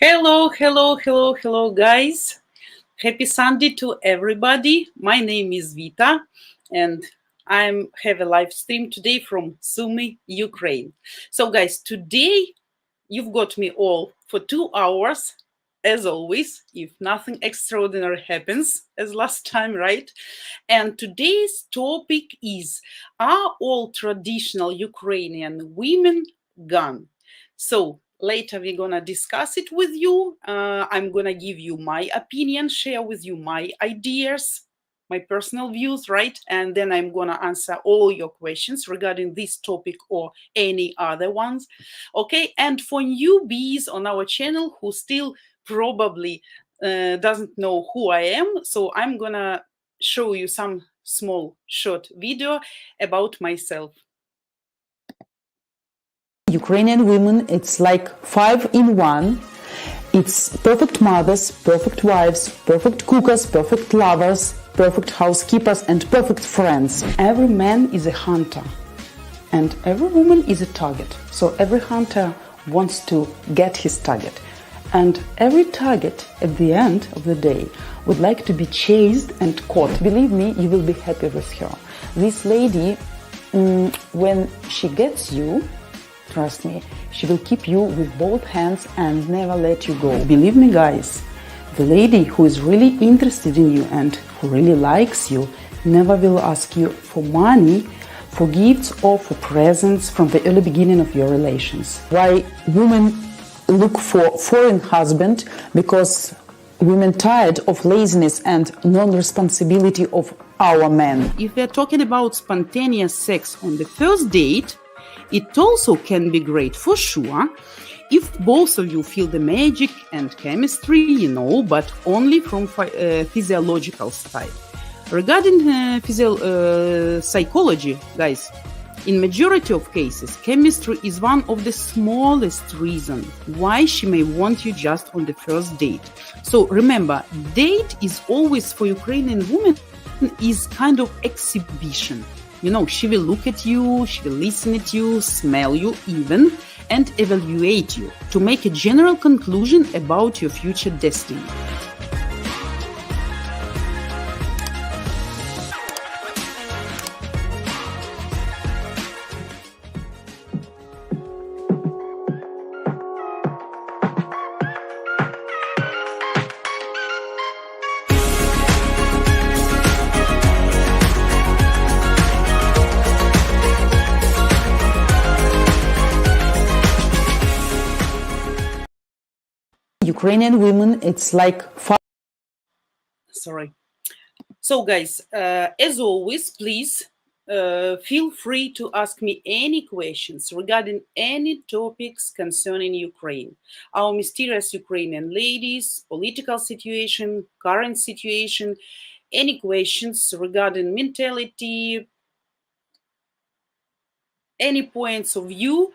Hello, guys. Happy Sunday to everybody. My name is Vita, and I'm have a live stream today from Sumy, Ukraine. So, guys, today you've got me all for 2 hours, as always, if nothing extraordinary happens, as last time, right? And today's topic is: Are all traditional Ukrainian women gone? So later we're gonna discuss it with you. I'm gonna give you my opinion, share with you my ideas, my personal views, right? And then I'm gonna answer all your questions regarding this topic or any other ones. Okay, and for newbies on our channel who still probably doesn't know who I am, so I'm gonna show you some small short video about myself. Ukrainian women, it's like 5 in 1. It's perfect mothers, perfect wives, perfect cookers, perfect lovers, perfect housekeepers, and perfect friends. Every man is a hunter, and every woman is a target. So every hunter wants to get his target. And every target at the end of the day would like to be chased and caught. Believe me, you will be happy with her. This lady, when she gets you, trust me, she will keep you with both hands and never let you go. Believe me, guys, the lady who is really interested in you and who really likes you never will ask you for money, for gifts, or for presents from the early beginning of your relations. Why women look for foreign husband? Because women tired of laziness and non-responsibility of our men. If we're talking about spontaneous sex on the first date, it also can be great for sure if both of you feel the magic and chemistry, but only from physiological side. Regarding psychology, guys, in majority of cases, chemistry is one of the smallest reasons why she may want you just on the first date. So remember, date is always for Ukrainian women is kind of exhibition. She will look at you, she will listen at you, smell you even, and evaluate you to make a general conclusion about your future destiny. Ukrainian women, it's like Sorry. So, guys, as always, please feel free to ask me any questions regarding any topics concerning Ukraine, our mysterious Ukrainian ladies, political situation, current situation, any questions regarding mentality, any points of view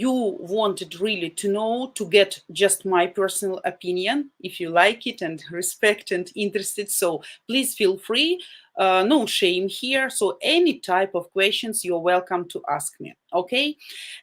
you wanted really to know, to get just my personal opinion, if you like it and respect and interested. So please feel free. No shame here. So any type of questions, you're welcome to ask me. Okay.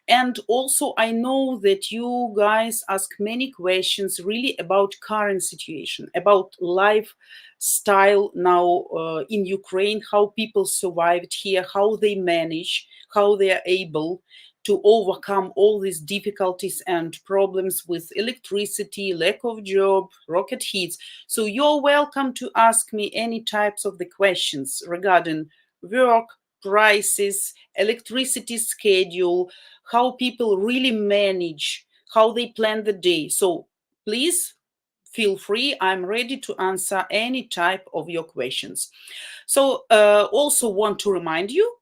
And also, I know that you guys ask many questions really about current situation, about lifestyle now in Ukraine, how people survived here, how they manage, how they are able to overcome all these difficulties and problems with electricity, lack of job, rocket hits. So you're welcome to ask me any types of the questions regarding work, prices, electricity schedule, how people really manage, how they plan the day. So please feel free. I'm ready to answer any type of your questions. So also want to remind you,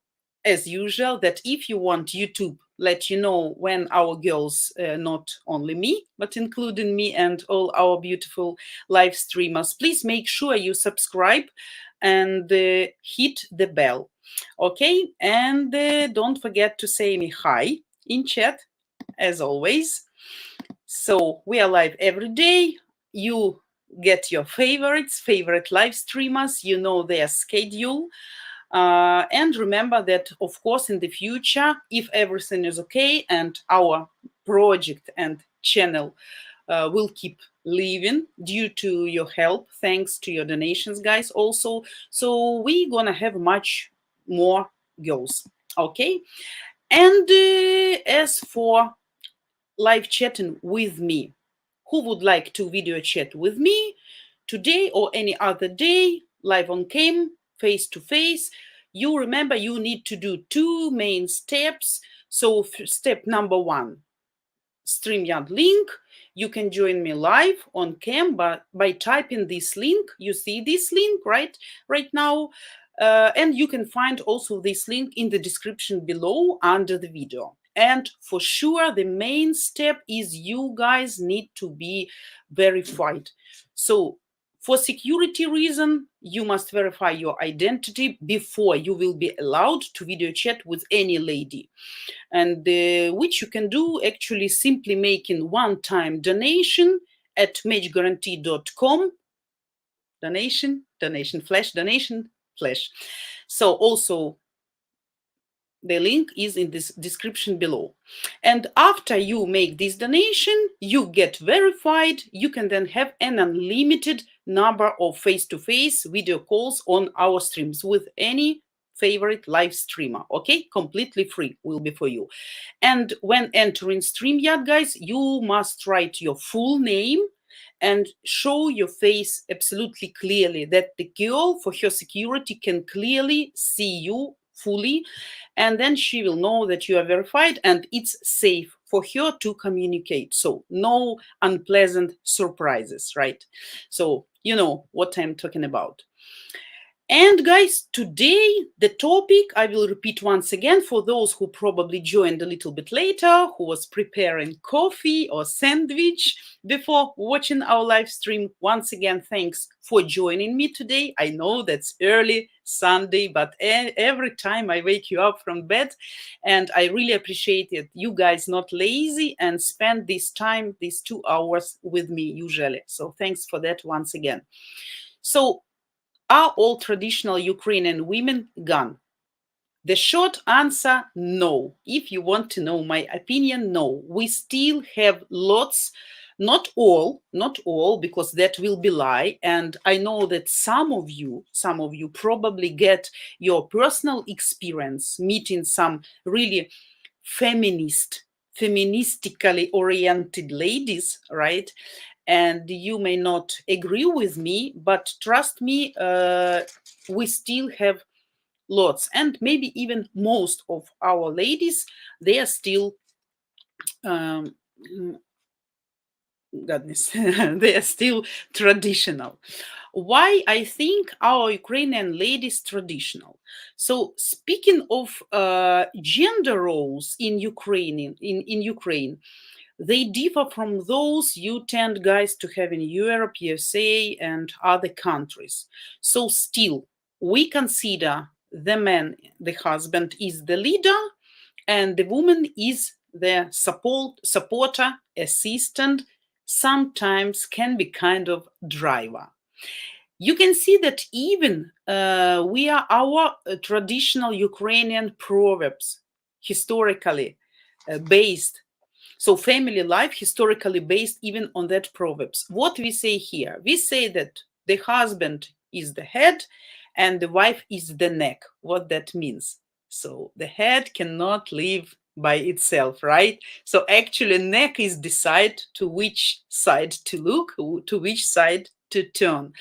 as usual, that if you want YouTube let you know when our girls, not only me, but including me and all our beautiful live streamers, please make sure you subscribe and hit the bell. Okay, and don't forget to say me hi in chat, as always. So we are live every day. You get your favorite live streamers, their schedule. And remember that, of course, in the future, if everything is okay and our project and channel will keep living due to your help, thanks to your donations, guys, also. So we're gonna have much more girls, okay? And as for live chatting with me, who would like to video chat with me today or any other day, live on cam, face to face? You remember you need to do two main steps. So step number one, Streamyard link. You can join me live on cam by typing this link. You see this link right now. And you can find also this link in the description below under the video. And for sure, the main step is you guys need to be verified. So for security reason, you must verify your identity before you will be allowed to video chat with any lady. And which you can do actually simply making one-time donation at matchguarantee.com. Donation flash. So also the link is in this description below. And after you make this donation, you get verified. You can then have an unlimited number of face-to-face video calls on our streams with any favorite live streamer, okay? Completely free will be for you. And when entering StreamYard, guys, you must write your full name and show your face absolutely clearly, that the girl, for her security, can clearly see you fully, and then she will know that you are verified and it's safe for her to communicate. So no unpleasant surprises, right? So you know what I'm talking about. And guys, today the topic, I will repeat once again for those who probably joined a little bit later, who was preparing coffee or sandwich before watching our live stream. Once again, thanks for joining me today. I know that's early Sunday, but every time I wake you up from bed, and I really appreciate it. You guys not lazy and spend this time, these 2 hours with me usually. So thanks for that once again. So are all traditional Ukrainian women gone? The short answer, no. If you want to know my opinion, no. We still have lots, not all, because that will be lie. And I know that some of you probably get your personal experience meeting some really feministically oriented ladies, right? And you may not agree with me, but trust me, we still have lots, and maybe even most of our ladies, they are still they are still traditional. Why I think our Ukrainian ladies traditional? So speaking of gender roles in Ukraine, they differ from those you tend, guys, to have in Europe, USA, and other countries. So still, we consider the man, the husband, is the leader, and the woman is the supporter, assistant, sometimes can be kind of driver. You can see that even we are our traditional Ukrainian proverbs, historically based. So family life historically based even on that proverbs. What we say here? We say that the husband is the head and the wife is the neck. What that means? So the head cannot live by itself, right? So actually neck is decide to which side to look, to which side to turn.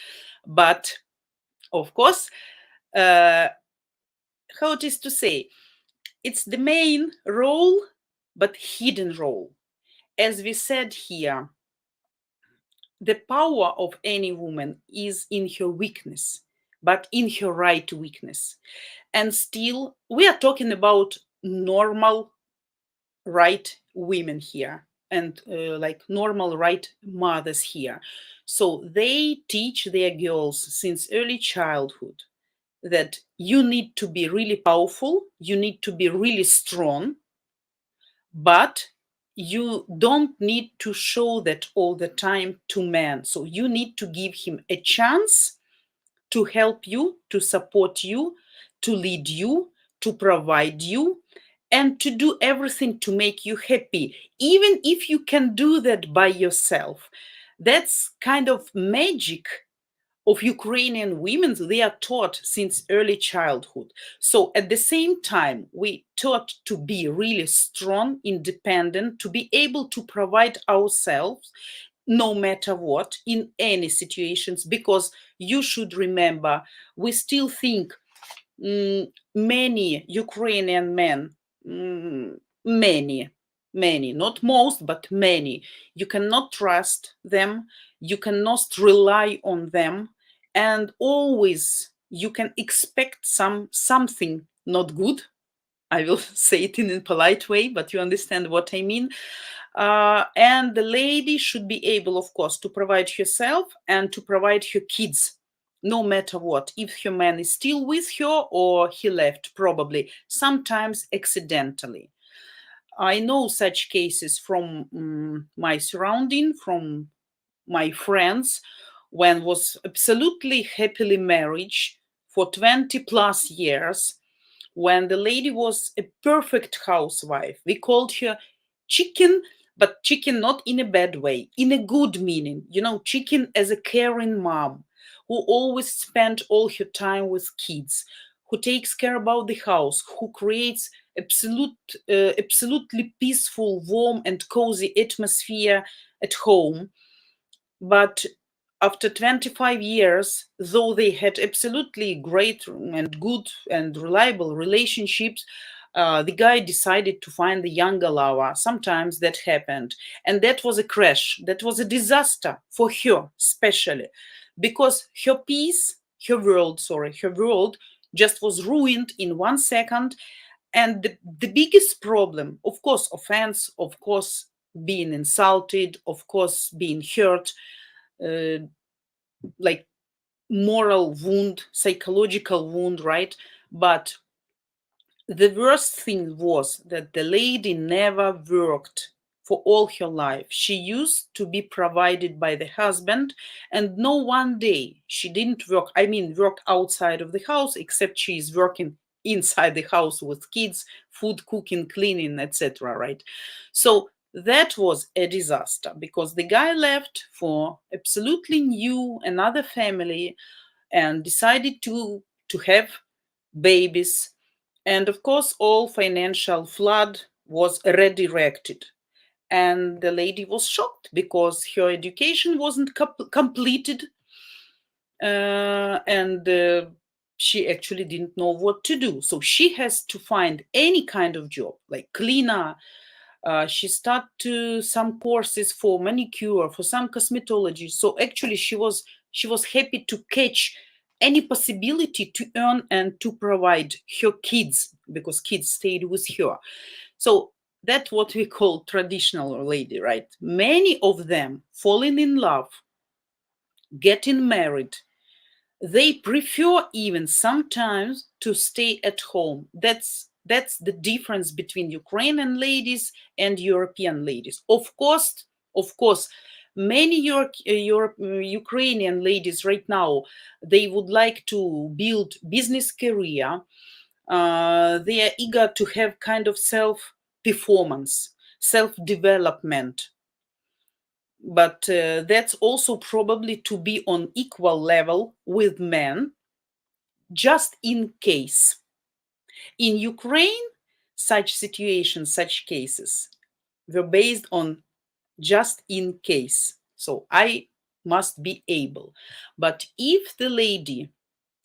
But of course, how it is to say, it's the main role, but hidden role. As we said here, the power of any woman is in her weakness, but in her right weakness. And still, we are talking about normal right women here and like normal right mothers here. So they teach their girls since early childhood that you need to be really powerful, you need to be really strong, but you don't need to show that all the time to man. So you need to give him a chance to help you, to support you, to lead you, to provide you. and to do everything to make you happy, even if you can do that by yourself. That's kind of magic of Ukrainian women. They are taught since early childhood. So at the same time, we taught to be really strong, independent, to be able to provide ourselves no matter what in any situations, because you should remember, we still think many Ukrainian men, many, many, not most, but many, you cannot trust them, you cannot rely on them, and always you can expect something not good. I will say it in a polite way, but you understand what I mean. And the lady should be able, of course, to provide herself and to provide her kids, no matter what. If her man is still with her or he left, probably, sometimes accidentally. I know such cases from my surrounding, from my friends, when was absolutely happily married for 20 plus years, when the lady was a perfect housewife. We called her chicken, but chicken not in a bad way, in a good meaning. You know, chicken as a caring mom who always spent all her time with kids, who takes care about the house, who creates absolutely peaceful, warm, and cozy atmosphere at home. But after 25 years, though they had absolutely great and good and reliable relationships, the guy decided to find the younger lover. Sometimes that happened. And that was a crash. That was a disaster for her, especially because her peace, her world just was ruined in 1 second. And the biggest problem, of course, offense, of course, being insulted, of course, being hurt, uh, like moral wound, psychological wound, right? But the worst thing was that the lady never worked for all her life. She used to be provided by the husband, and no one day she didn't work. I mean, work outside of the house, except she is working inside the house with kids, food, cooking, cleaning, etc. Right? So that was a disaster because the guy left for absolutely new another family and decided to have babies, and of course all financial flood was redirected, and the lady was shocked because her education wasn't completed, and she actually didn't know what to do, so she has to find any kind of job like cleaner. She started some courses for manicure, for some cosmetology. So actually, she was happy to catch any possibility to earn and to provide her kids because kids stayed with her. So that's what we call traditional lady, right? Many of them falling in love, getting married, they prefer even sometimes to stay at home. That's the difference between Ukrainian ladies and European ladies. Of course, many Ukrainian ladies right now, they would like to build business career. They are eager to have kind of self performance, self development, but that's also probably to be on equal level with men, just in case. In Ukraine, such situations, such cases were based on just in case. So I must be able. But if the lady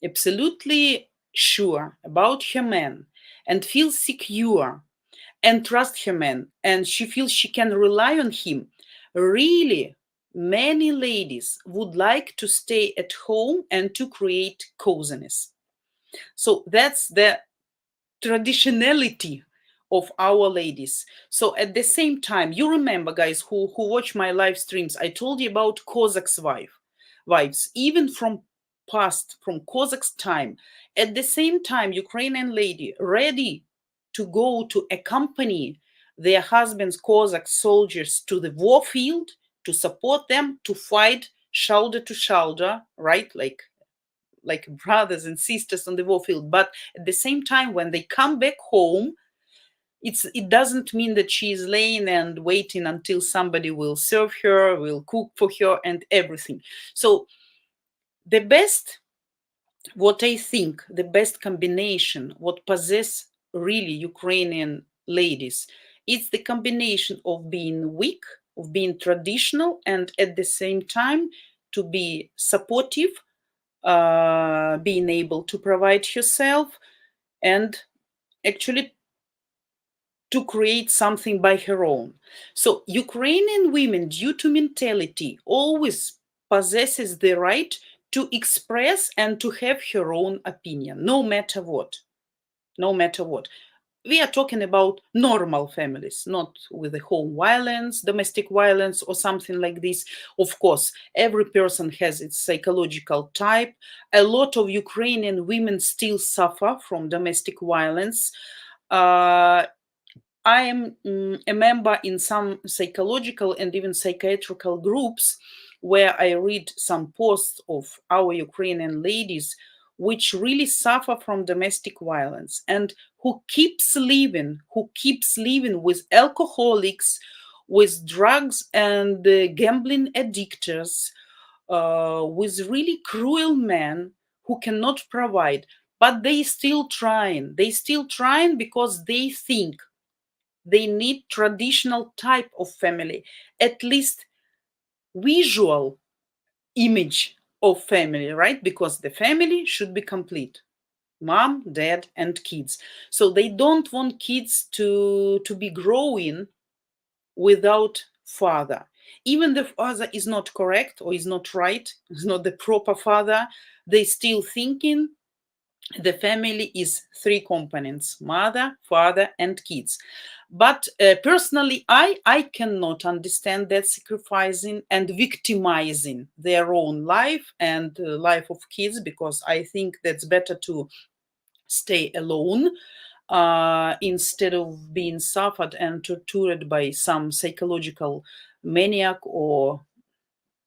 absolutely sure about her man and feels secure and trust her man and she feels she can rely on him, really many ladies would like to stay at home and to create coziness. So that's the traditionality of our ladies. So at the same time, you remember, guys, who watch my live streams, I told you about wives, even from past, from Cossacks time. At the same time, Ukrainian lady ready to go to accompany their husbands, Cossack soldiers, to the war field to support them to fight shoulder to shoulder, right? Like brothers and sisters on the war field. But at the same time, when they come back home, It doesn't mean that she is laying and waiting until somebody will serve her, will cook for her and everything. So the best, what I think, the best combination, what possess really Ukrainian ladies, it's the combination of being weak, of being traditional, and at the same time to be supportive, being able to provide herself, and actually to create something by her own. So Ukrainian women, due to mentality, always possesses the right to express and to have her own opinion, no matter what. No matter what. We are talking about normal families, not with the home violence, domestic violence, or something like this. Of course, every person has its psychological type. A lot of Ukrainian women still suffer from domestic violence. I am a member in some psychological and even psychiatrical groups where I read some posts of our Ukrainian ladies which really suffer from domestic violence and who keeps living with alcoholics, with drugs and gambling addictors, with really cruel men who cannot provide, but they still trying. They still trying because they think they need traditional type of family, at least visual image of family, right? Because the family should be complete: mom, dad, and kids. So they don't want kids to be growing without father. Even the father is not correct or is not right, is not the proper father, they still thinking the family is three components: mother, father, and kids. But personally, I cannot understand that sacrificing and victimizing their own life and life of kids, because I think that's better to stay alone instead of being suffered and tortured by some psychological maniac or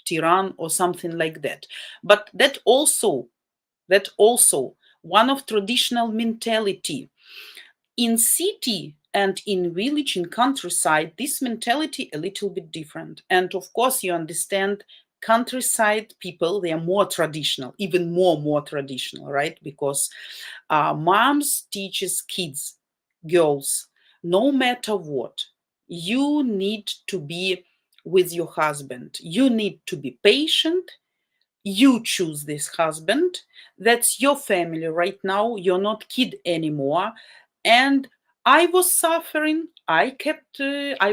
tyrann or something like that. But that also one of traditional mentality. In city and in village, in countryside, this mentality a little bit different. And of course, you understand countryside people, they are more traditional, even more traditional, right? Because moms teaches kids, girls, no matter what, you need to be with your husband. You need to be patient. You choose this husband. That's your family right now. You're not kid anymore. And I was suffering. I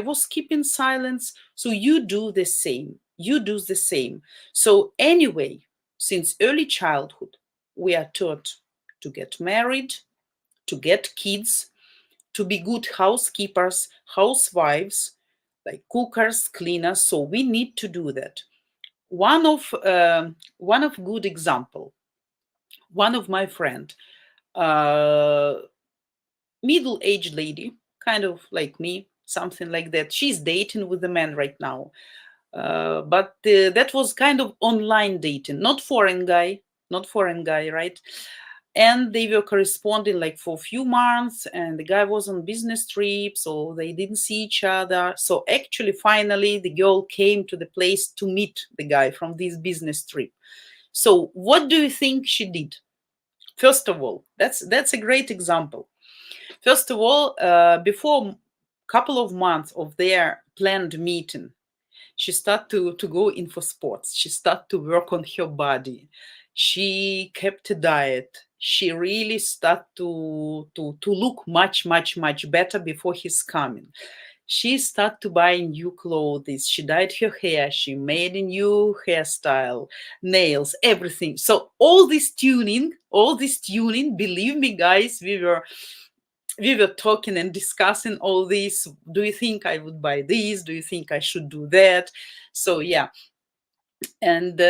was keeping silence. So you do the same. You do the same. So anyway, since early childhood, we are taught to get married, to get kids, to be good housekeepers, housewives, like cookers, cleaners. So we need to do that. One of good example, one of my friend, uh, middle-aged lady, kind of like me, something like that. She's dating with a man right now, but that was kind of online dating, not foreign guy, right? And they were corresponding like for a few months, and the guy was on business trip, so they didn't see each other. So actually, finally, the girl came to the place to meet the guy from this business trip. So what do you think she did? First of all, that's a great example. First of all, before a couple of months of their planned meeting, she started to go in for sports. She started to work on her body. She kept a diet. She really started to look much better before he's coming. She started to buy new clothes. She dyed her hair. She made a new hairstyle, nails, everything. So all this tuning, believe me, guys, we were talking and discussing all this. Do you think I would buy this? Do you think I should do that? So yeah. And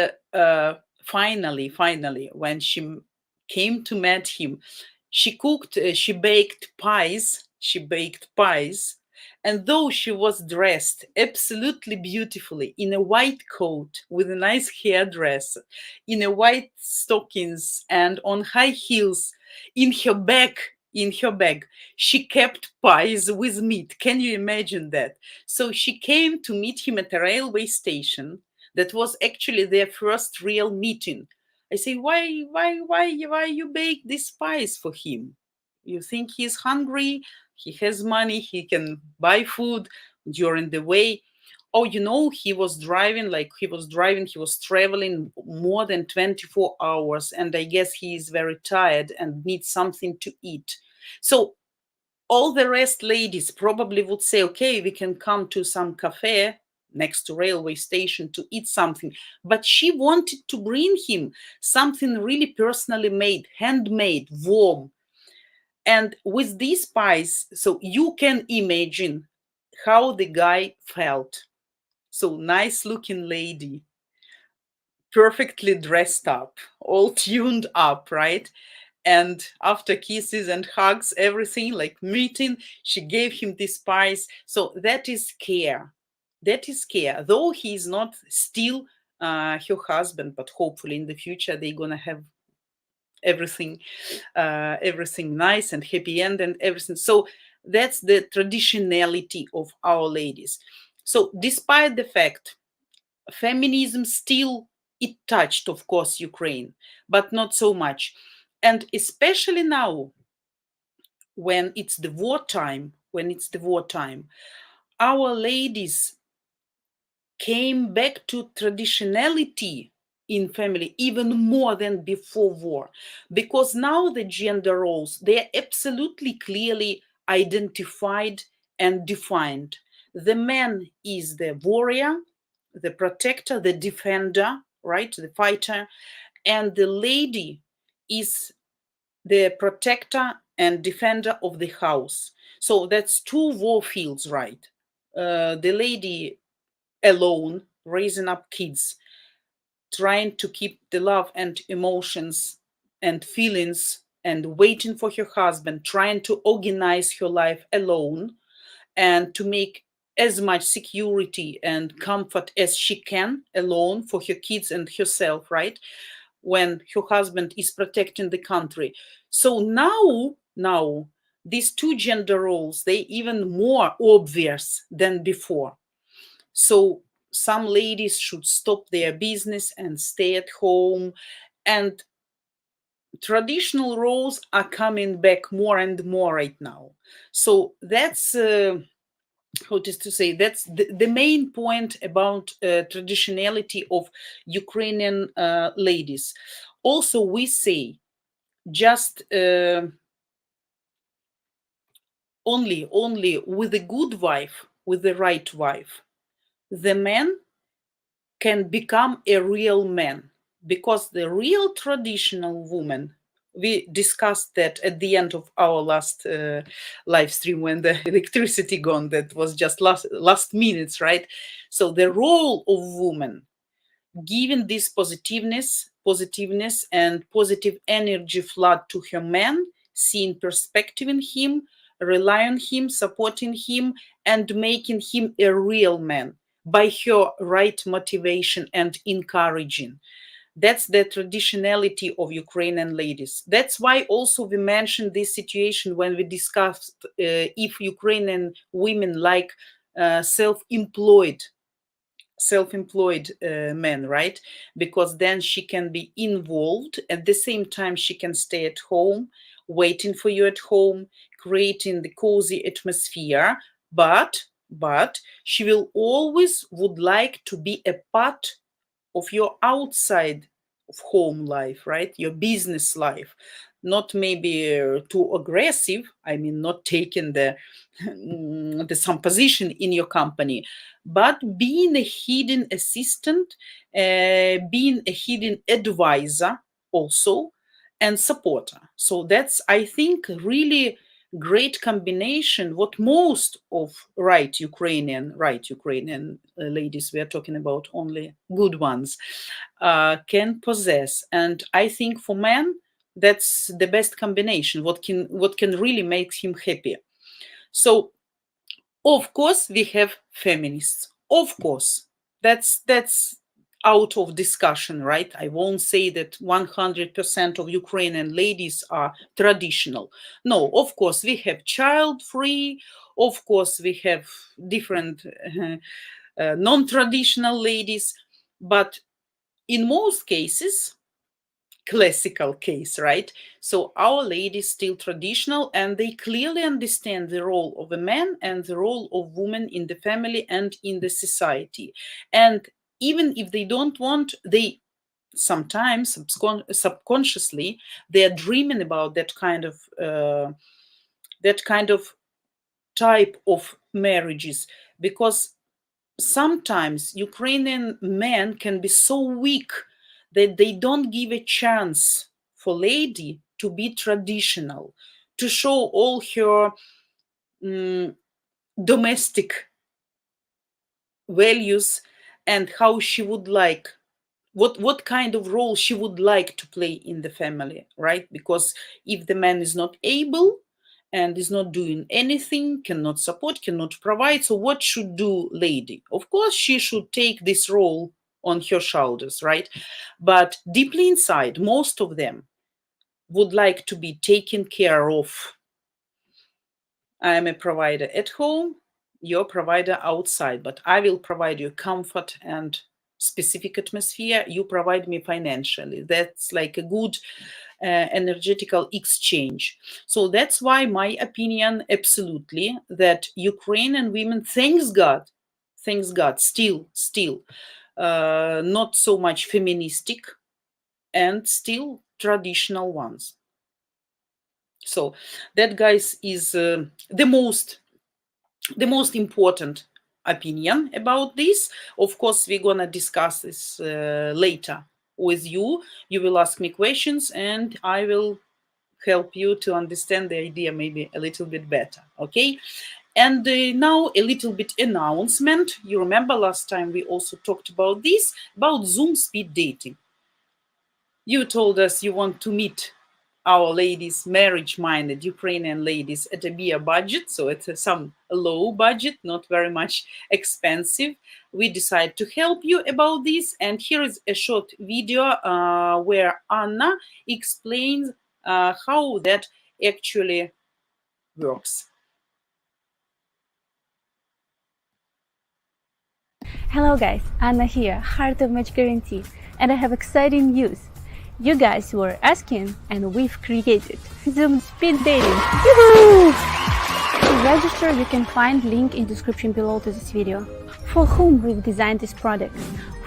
finally, when she came to meet him, she baked pies. And though she was dressed absolutely beautifully in a white coat with a nice hairdress, in a white stockings and on high heels, in her back in her bag. She kept pies with meat. Can you imagine that? So she came to meet him at a railway station. That was actually their first real meeting. I say, why you bake these pies for him? You think he's hungry? He has money. He can buy food during the way. Oh, he was driving, he was traveling more than 24 hours. And I guess he is very tired and needs something to eat. So all the rest ladies probably would say, okay, we can come to some cafe next to railway station to eat something. But she wanted to bring him something really personally made, handmade, warm. And with these pies, so you can imagine how the guy felt. So nice looking lady, perfectly dressed up, all tuned up, right? And after kisses and hugs, everything like meeting, she gave him this spice. So that is care. That is care. Though he is not still her husband, but hopefully in the future they're gonna have everything, everything nice and happy end and everything. So that's the traditionality of our ladies. So despite the fact feminism still it touched, of course, Ukraine, but not so much. And especially now, when it's the wartime, our ladies came back to traditionality in family even more than before war, because now the gender roles, they are absolutely clearly identified and defined. The man is the warrior, the protector, the defender, right, the fighter, and the lady is the protector and defender of the house. So that's two war fields, right? The lady alone, raising up kids, trying to keep the love and emotions and feelings and waiting for her husband, trying to organize her life alone and to make as much security and comfort as she can alone for her kids and herself, right? When her husband is protecting the country. So now these two gender roles, they even more obvious than before. So some ladies should stop their business and stay at home, and traditional roles are coming back more and more right now. So that's how it is to say, that's the main point about traditionality of Ukrainian ladies. Also we say just only with a good wife, with the right wife, the man can become a real man, because the real traditional woman, we discussed that at the end of our last live stream when the electricity gone, that was just last minutes, right? So the role of woman, giving this positiveness and positive energy flood to her man, seeing perspective in him, rely on him, supporting him, and making him a real man by her right motivation and encouraging. That's the traditionality of Ukrainian ladies. That's why also we mentioned this situation when we discussed if Ukrainian women like self-employed men, right? Because then she can be involved, at the same time she can stay at home, waiting for you at home, creating the cozy atmosphere. But she will always would like to be a part of your outside of home life, right? Your business life. Not maybe too aggressive, I mean, not taking the some position in your company, but being a hidden assistant, being a hidden advisor also, and supporter. So that's, I think, really great combination what most of right Ukrainian ladies, we are talking about only good ones, can possess. And I think for men that's the best combination, what can really make him happy. So of course we have feminists, of course, that's out of discussion, right? I won't say that 100% of Ukrainian ladies are traditional. No, of course, we have child-free, of course, we have different non-traditional ladies, but in most cases, classical case, right? So our ladies still traditional, and they clearly understand the role of a man and the role of woman in the family and in the society. And even if they don't want, they sometimes subconsciously they are dreaming about that kind of type of marriages, because sometimes Ukrainian men can be so weak that they don't give a chance for lady to be traditional, to show all her domestic values and how she would like, what kind of role she would like to play in the family, right? Because if the man is not able and is not doing anything, cannot support, cannot provide, so what should do lady? Of course, she should take this role on her shoulders, right? But deeply inside, most of them would like to be taken care of. I am a provider at home, you're a provider outside, but I will provide you comfort and specific atmosphere. You provide me financially. That's like a good energetical exchange. So that's why my opinion, absolutely, that Ukrainian women, thanks God, still not so much feministic and still traditional ones. So that, guys, is the most important opinion about this. Of course, we're gonna discuss this later with you. You will ask me questions and I will help you to understand the idea maybe a little bit better, okay? And now a little bit announcement. You remember last time we also talked about this, about Zoom speed dating. You told us you want to meet our ladies, marriage-minded Ukrainian ladies, at a beer budget, so it's some low budget, not very much expensive. We decided to help you about this, and here is a short video where Anna explains how that actually works. Hello guys, Anna here, Heart of Match Guarantee, and I have exciting news. You guys were asking, and we've created Zoom speed dating. Yoo-hoo! To register, you can find link in description below to this video. For whom we've designed this product?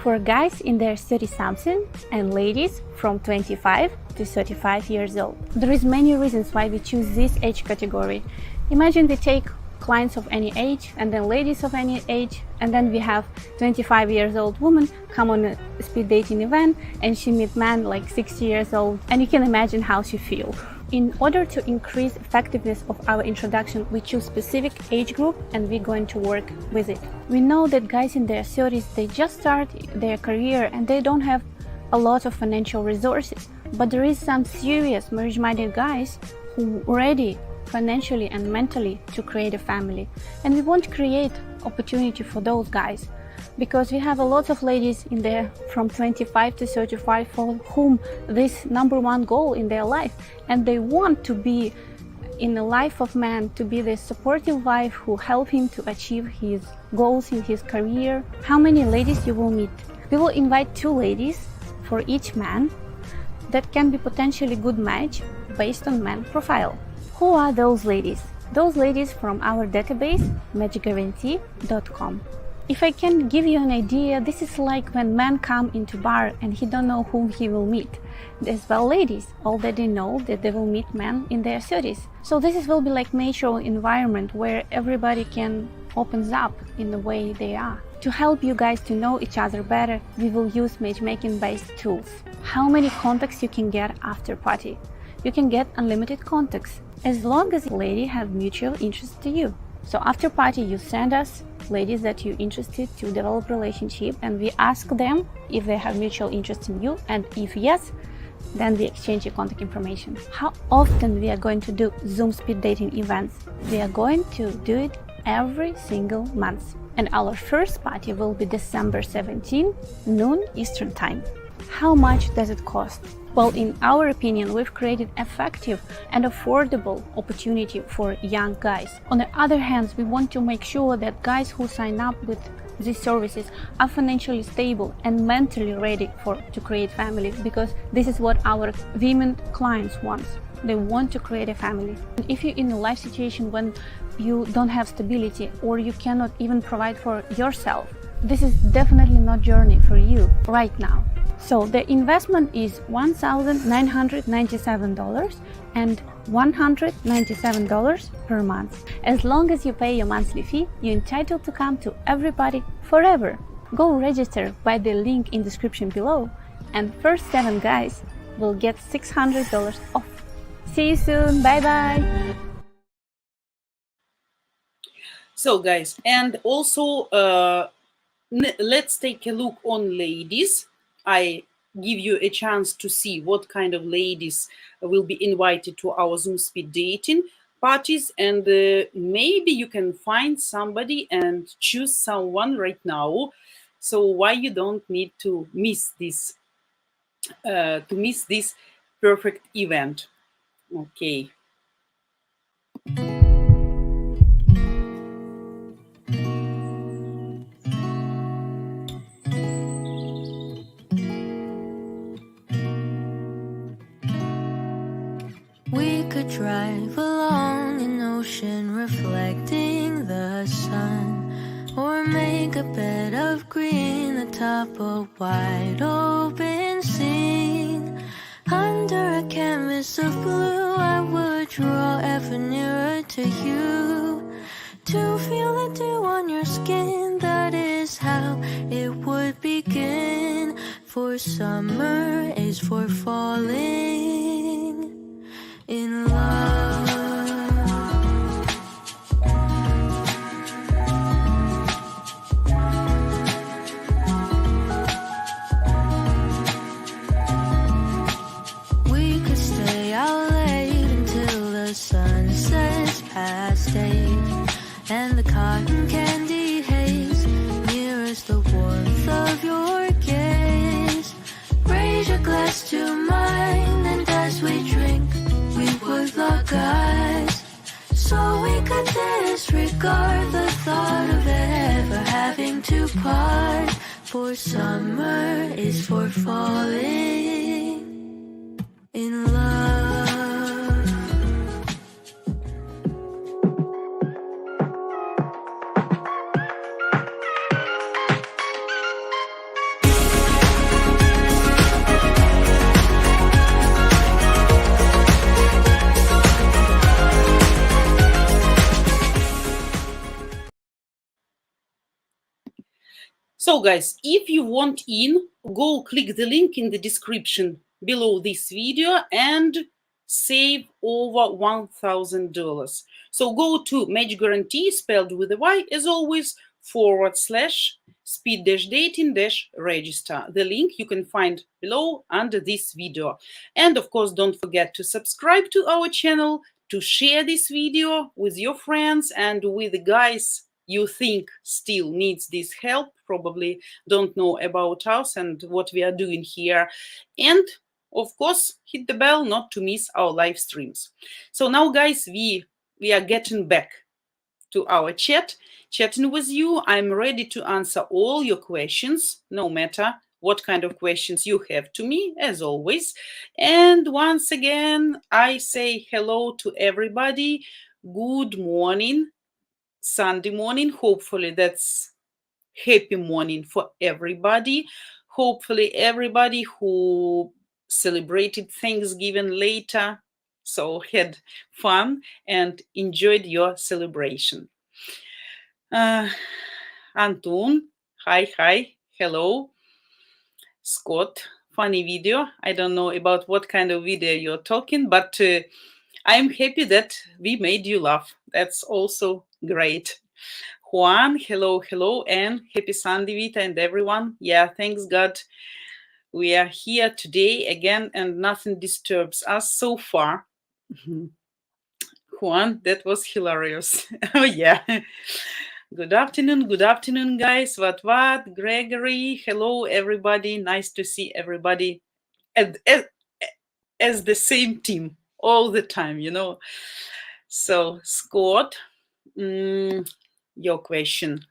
For guys in their 30-something and ladies from 25 to 35 years old. There is many reasons why we choose this age category. Imagine we take clients of any age and then ladies of any age, and then we have 25 years old woman come on a speed dating event and she meet man like 60 years old, and you can imagine how she feel. In order to increase effectiveness of our introduction, we choose specific age group and we're going to work with it. We know that guys in their 30s, they just start their career and they don't have a lot of financial resources, but there is some serious marriage-minded guys who are ready financially and mentally to create a family, and we want to create opportunity for those guys, because we have a lot of ladies in there from 25 to 35 for whom this #1 goal in their life, and they want to be in the life of man, to be the supportive wife who help him to achieve his goals in his career. How many ladies you will meet? We will invite 2 ladies for each man that can be potentially good match based on man profile. Who are those ladies? Those ladies from our database, matchguarantee.com. If I can give you an idea, this is like when men come into bar and he don't know whom he will meet. As well, ladies already know that they will meet men in their 30s. So this will be like natural environment where everybody can opens up in the way they are. To help you guys to know each other better, we will use matchmaking based tools. How many contacts you can get after party? You can get unlimited contacts as long as the lady have mutual interest to you. So after party, you send us ladies that you're interested to develop relationship, and we ask them if they have mutual interest in you, and if yes, then we exchange your contact information. How often we are going to do Zoom speed dating events? We are going to do it every single month. And our first party will be December 17, noon Eastern Time. How much does it cost? Well, in our opinion, we've created effective and affordable opportunity for young guys. On the other hand, we want to make sure that guys who sign up with these services are financially stable and mentally ready to create families, because this is what our women clients want. They want to create a family. And if you're in a life situation when you don't have stability or you cannot even provide for yourself, this is definitely not journey for you right now. So the investment is $1,997 and $197 per month. As long as you pay your monthly fee, you're entitled to come to everybody forever. Go register by the link in description below, and first 7 guys will get $600 off. See you soon. Bye bye. So guys, and also let's take a look on ladies. I give you a chance to see what kind of ladies will be invited to our Zoom speed dating parties, and maybe you can find somebody and choose someone right now. So why you don't need to miss this perfect event? Okay. We could drive along an ocean reflecting the sun, or make a bed of green atop a wide open scene. Under a canvas of blue, I would draw ever nearer to you, to feel the dew on your skin. That is how it would begin. For summer is for falling in love. We could stay out late until the sun sets past 8, and the cotton candy haze mirrors the warmth of your gaze. Raise your glass to mine, and as we drink, we would lock eyes, so we could disregard the thought of ever having to part. For summer is for falling in love. So guys, if you want in, go click the link in the description below this video and save over $1,000. So go to Match Guarantee, spelled with a Y, as always, /speed-dating-register. The link you can find below under this video. And of course, don't forget to subscribe to our channel, to share this video with your friends and with the guys you think still needs this help, probably don't know about us and what we are doing here. And of course, hit the bell not to miss our live streams. So now guys, we are getting back to our chatting with you. I'm ready to answer all your questions, no matter what kind of questions you have to me, as always. And once again, I say hello to everybody. Good morning. Sunday morning. Hopefully that's happy morning for everybody. Hopefully everybody who celebrated Thanksgiving later, so had fun and enjoyed your celebration. Anton, hi, hello. Scott, funny video. I don't know about what kind of video you're talking, but I'm happy that we made you laugh. That's also great. Juan, hello, and happy Sunday, Vita, and everyone. Yeah, thanks God. We are here today again, and nothing disturbs us so far. Juan, that was hilarious. Oh, yeah. Good afternoon, guys. What? Gregory, hello, everybody. Nice to see everybody as the same team all the time, you know. So, Scott, your question.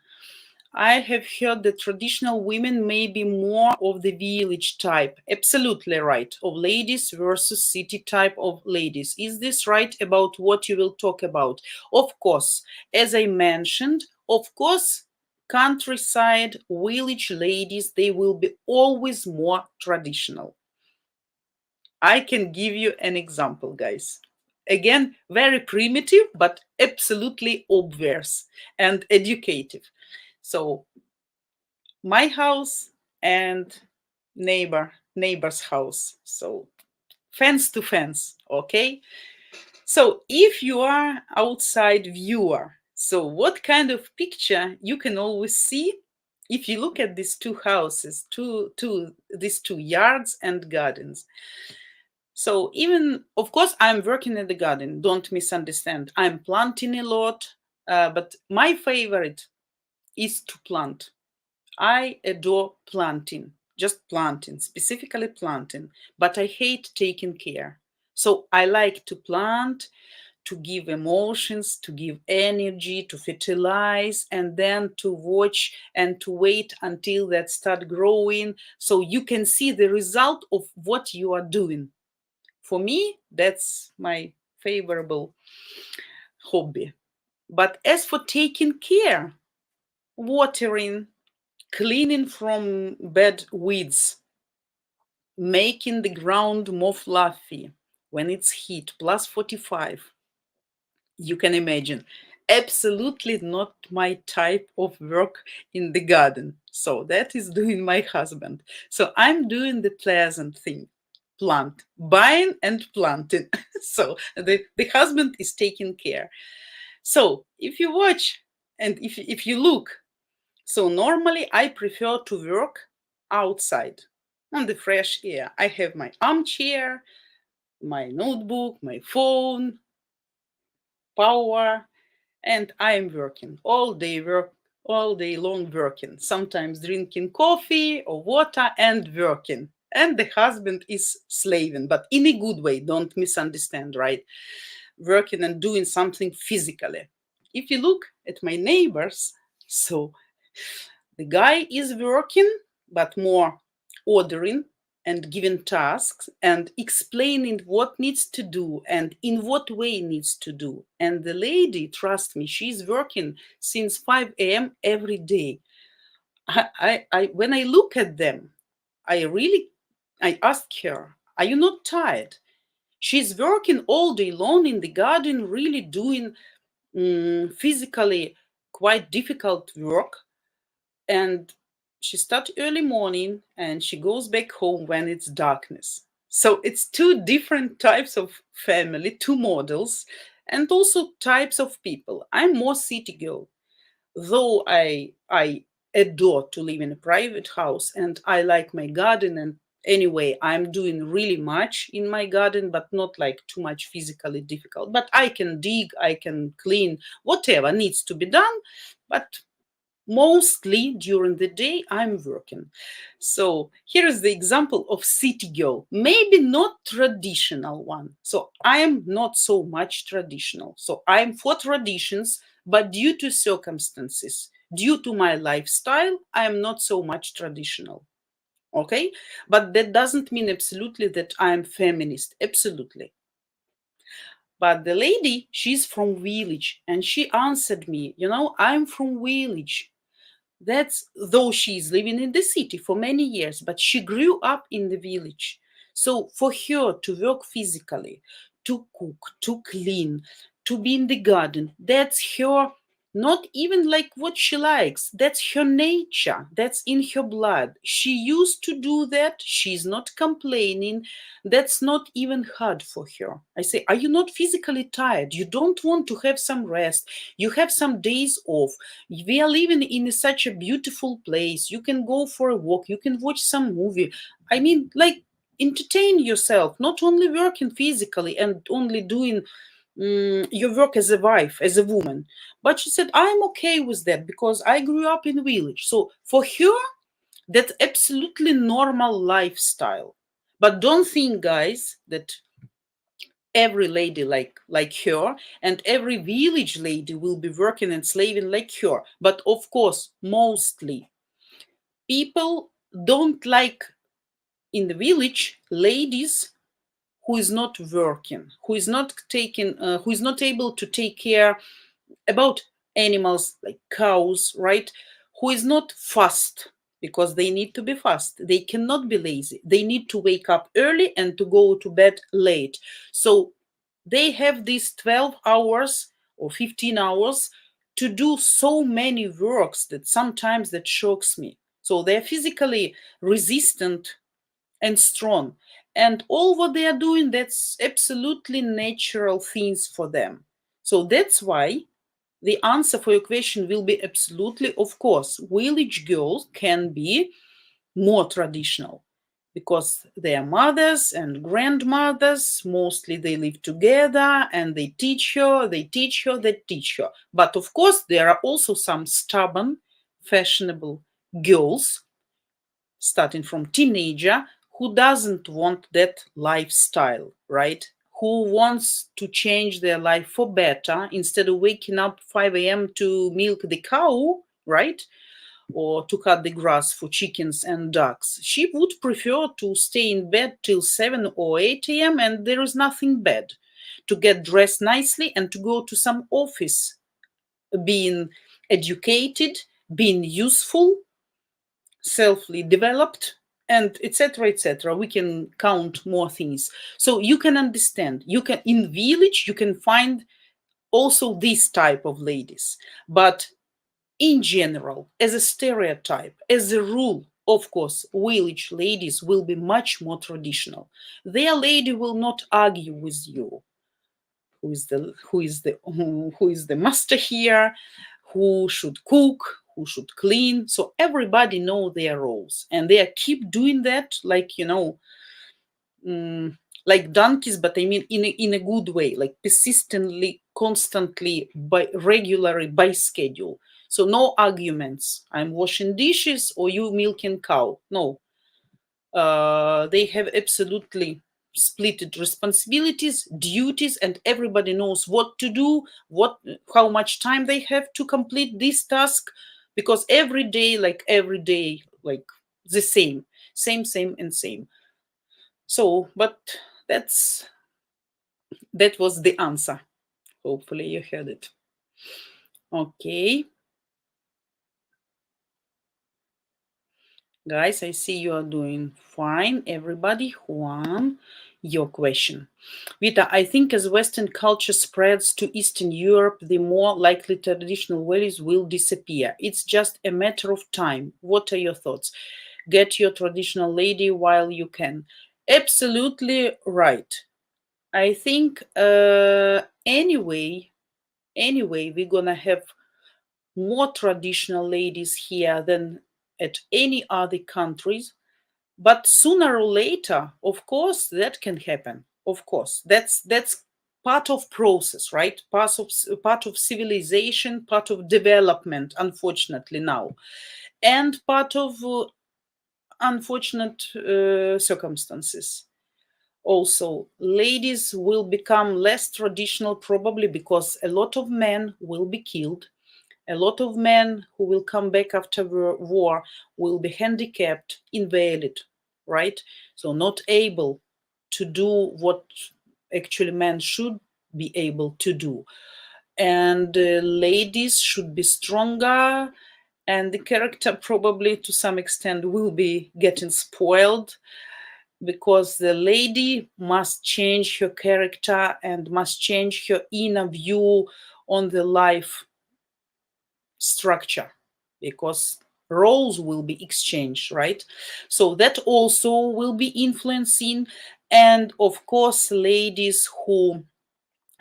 I have heard that traditional women may be more of the village type. Absolutely right. Of ladies versus city type of ladies. Is this right about what you will talk about? Of course. As I mentioned, of course, countryside, village ladies, they will be always more traditional. I can give you an example, guys. Again, very primitive, but absolutely obvious and educative. So my house and neighbor's house, so fence to fence, okay? So if you are outside viewer, so what kind of picture you can always see if you look at these two houses, these two yards and gardens. So even, of course, I'm working in the garden, don't misunderstand, I'm planting a lot, but my favorite is to plant. I adore planting, just planting, specifically planting, but I hate taking care. So I like to plant, to give emotions, to give energy, to fertilize, and then to watch and to wait until that start growing so you can see the result of what you are doing. For me, that's my favorable hobby. But as for taking care, watering, cleaning from bad weeds, making the ground more fluffy when it's heat plus 45, you can imagine, absolutely not my type of work in the garden. So that is doing my husband. So I'm doing the pleasant thing, plant, buying and planting. So the husband is taking care. So if you watch and if you look, so normally I prefer to work outside on the fresh air. I have my armchair, my notebook, my phone, power, and I am working all day long working, sometimes drinking coffee or water and working. And the husband is slaving, but in a good way, don't misunderstand, right? Working and doing something physically. If you look at my neighbors, so the guy is working, but more ordering and giving tasks and explaining what needs to do and in what way needs to do. And the lady, trust me, she's working since 5 a.m. every day. When I look at them, I ask her, are you not tired? She's working all day long in the garden, really doing physically quite difficult work, and she starts early morning and she goes back home when it's darkness. So it's two different types of family, two models, and also types of people. I'm more city girl, though I adore to live in a private house and I like my garden. And anyway, I'm doing really much in my garden, but not like too much physically difficult. But I can dig, I can clean, whatever needs to be done. But mostly during the day I'm working. So here is the example of city girl, maybe not traditional one. So I am not so much traditional. So I'm for traditions, but due to circumstances, due to my lifestyle, I am not so much traditional. Okay, but that doesn't mean absolutely that I'm feminist. Absolutely. But the lady, she's from village, and she answered me, I'm from village. That's though she's living in the city for many years, but she grew up in the village. So for her to work physically, to cook, to clean, to be in the garden, that's her, not even like what she likes. That's her nature. That's in her blood. She used to do that. She's not complaining. That's not even hard for her. I say, are you not physically tired? You don't want to have some rest? You have some days off. We are living in such a beautiful place. You can go for a walk. You can watch some movie. I mean, like, entertain yourself, not only working physically and only doing your work as a wife, as a woman. But she said, I'm okay with that because I grew up in a village. So for her, that's absolutely normal lifestyle. But don't think, guys, that every lady like her and every village lady will be working and slaving like her. But of course, mostly people don't like in the village ladies who is not working, who is not taking, who is not able to take care about animals like cows, right? Who is not fast because they need to be fast. They cannot be lazy. They need to wake up early and to go to bed late. So they have these 12 hours or 15 hours to do so many works that sometimes that shocks me. So they're physically resistant and strong. And all what they are doing, that's absolutely natural things for them. So that's why the answer for your question will be absolutely, of course, village girls can be more traditional because their mothers and grandmothers, mostly they live together and they teach her, they teach her, they teach her. But of course, there are also some stubborn, fashionable girls, starting from teenager, who doesn't want that lifestyle, right? Who wants to change their life for better instead of waking up 5 a.m. to milk the cow, right? Or to cut the grass for chickens and ducks. She would prefer to stay in bed till 7 or 8 a.m. and there is nothing bad. To get dressed nicely and to go to some office, being educated, being useful, selfly developed, and etc etc. We can count more things. So you can understand, you can in village you can find also this type of ladies, but in general, as a stereotype, as a rule, of course, village ladies will be much more traditional. Their lady will not argue with you who is the master here, who should cook, who should clean. So everybody know their roles and they keep doing that, like, like donkeys, but I mean in a good way, like persistently, constantly, by regularly, by schedule. So no arguments, I'm washing dishes or you milking cow. No, they have absolutely splitted responsibilities, duties, and everybody knows what to do, how much time they have to complete this task, because every day, like the same and same. So, but that's that was the answer. Hopefully you heard it. Okay. Guys, I see you are doing fine. Everybody, Juan, your question. Vita, I think as Western culture spreads to Eastern Europe, the more likely traditional values will disappear. It's just a matter of time. What are your thoughts? Get your traditional lady while you can. Absolutely right. I think anyway, we're gonna have more traditional ladies here than at any other countries. But sooner or later, of course, that can happen. Of course, that's part of process, right? Part of civilization, part of development. Unfortunately, now, and part of unfortunate circumstances. Also, ladies will become less traditional probably because a lot of men will be killed. A lot of men who will come back after war will be handicapped, invalid, right? So not able to do what actually men should be able to do. And ladies should be stronger, and the character probably to some extent will be getting spoiled, because the lady must change her character and must change her inner view on the life structure, because roles will be exchanged, right? So that also will be influencing. And of course, ladies who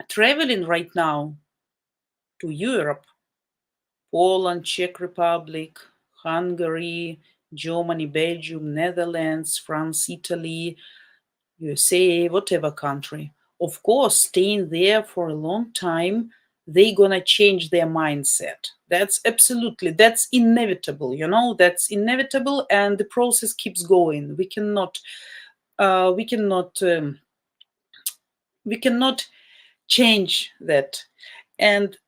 are traveling right now to Europe, Poland, Czech Republic, Hungary, Germany, Belgium, Netherlands, France, Italy, USA, whatever country, of course, staying there for a long time, they gonna change their mindset. That's absolutely, that's inevitable, that's inevitable, and the process keeps going. Uh, we cannot um, we cannot change that. And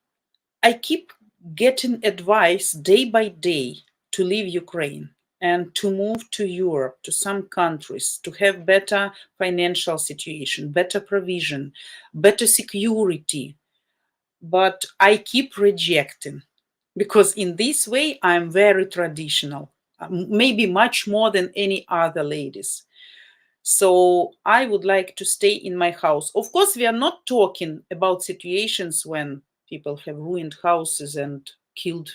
I keep getting advice day by day to leave Ukraine and to move to Europe, to some countries, to have better financial situation, better provision, better security. But I keep rejecting, because in this way I'm very traditional, maybe much more than any other ladies. So I would like to stay in my house. Of course, we are not talking about situations when people have ruined houses and killed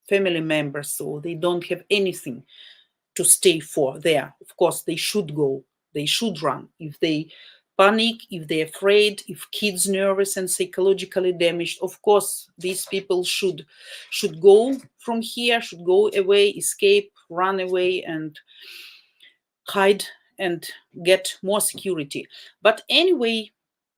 family members, so they don't have anything to stay for there. Of course, they should go. They should run. If they panic, if they're afraid, if kids nervous and psychologically damaged, of course, these people should go from here, should go away, escape, run away, and hide and get more security. But anyway,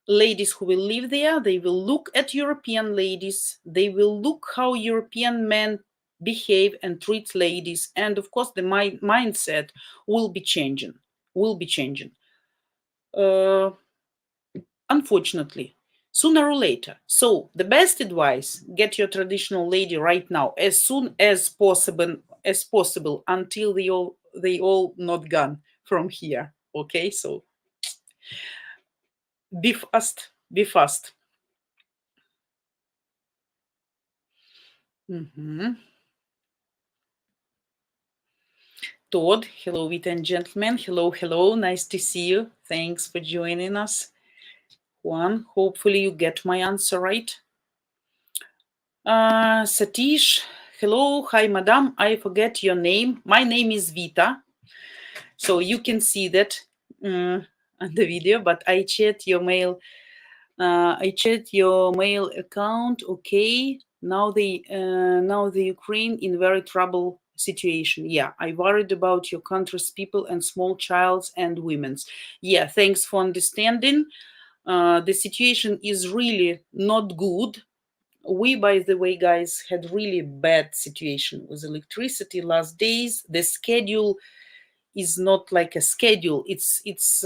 ladies who will live there, they will look at European ladies, they will look how European men behave and treat ladies, and of course the mindset will be changing, will be changing. uh, Unfortunately, sooner or later. So the best advice: get your traditional lady right now, as soon as possible, until they all not gone from here. Okay, so be fast, be fast. Mhm. Todd, hello, Vita and gentlemen. Hello, hello. Nice to see you. Thanks for joining us. Juan, hopefully you get my answer right. Satish, hello. Hi, madam. I forget your name. My name is Vita. So you can see that on the video, but I checked your mail. I checked your mail account. Okay. Now the Ukraine in very trouble situation. Yeah, I worried about your country's people and small childs and women's. Yeah, thanks for understanding. The situation is really not good. We, by the way, guys, had really bad situation with electricity last days. The schedule is not like a schedule. It's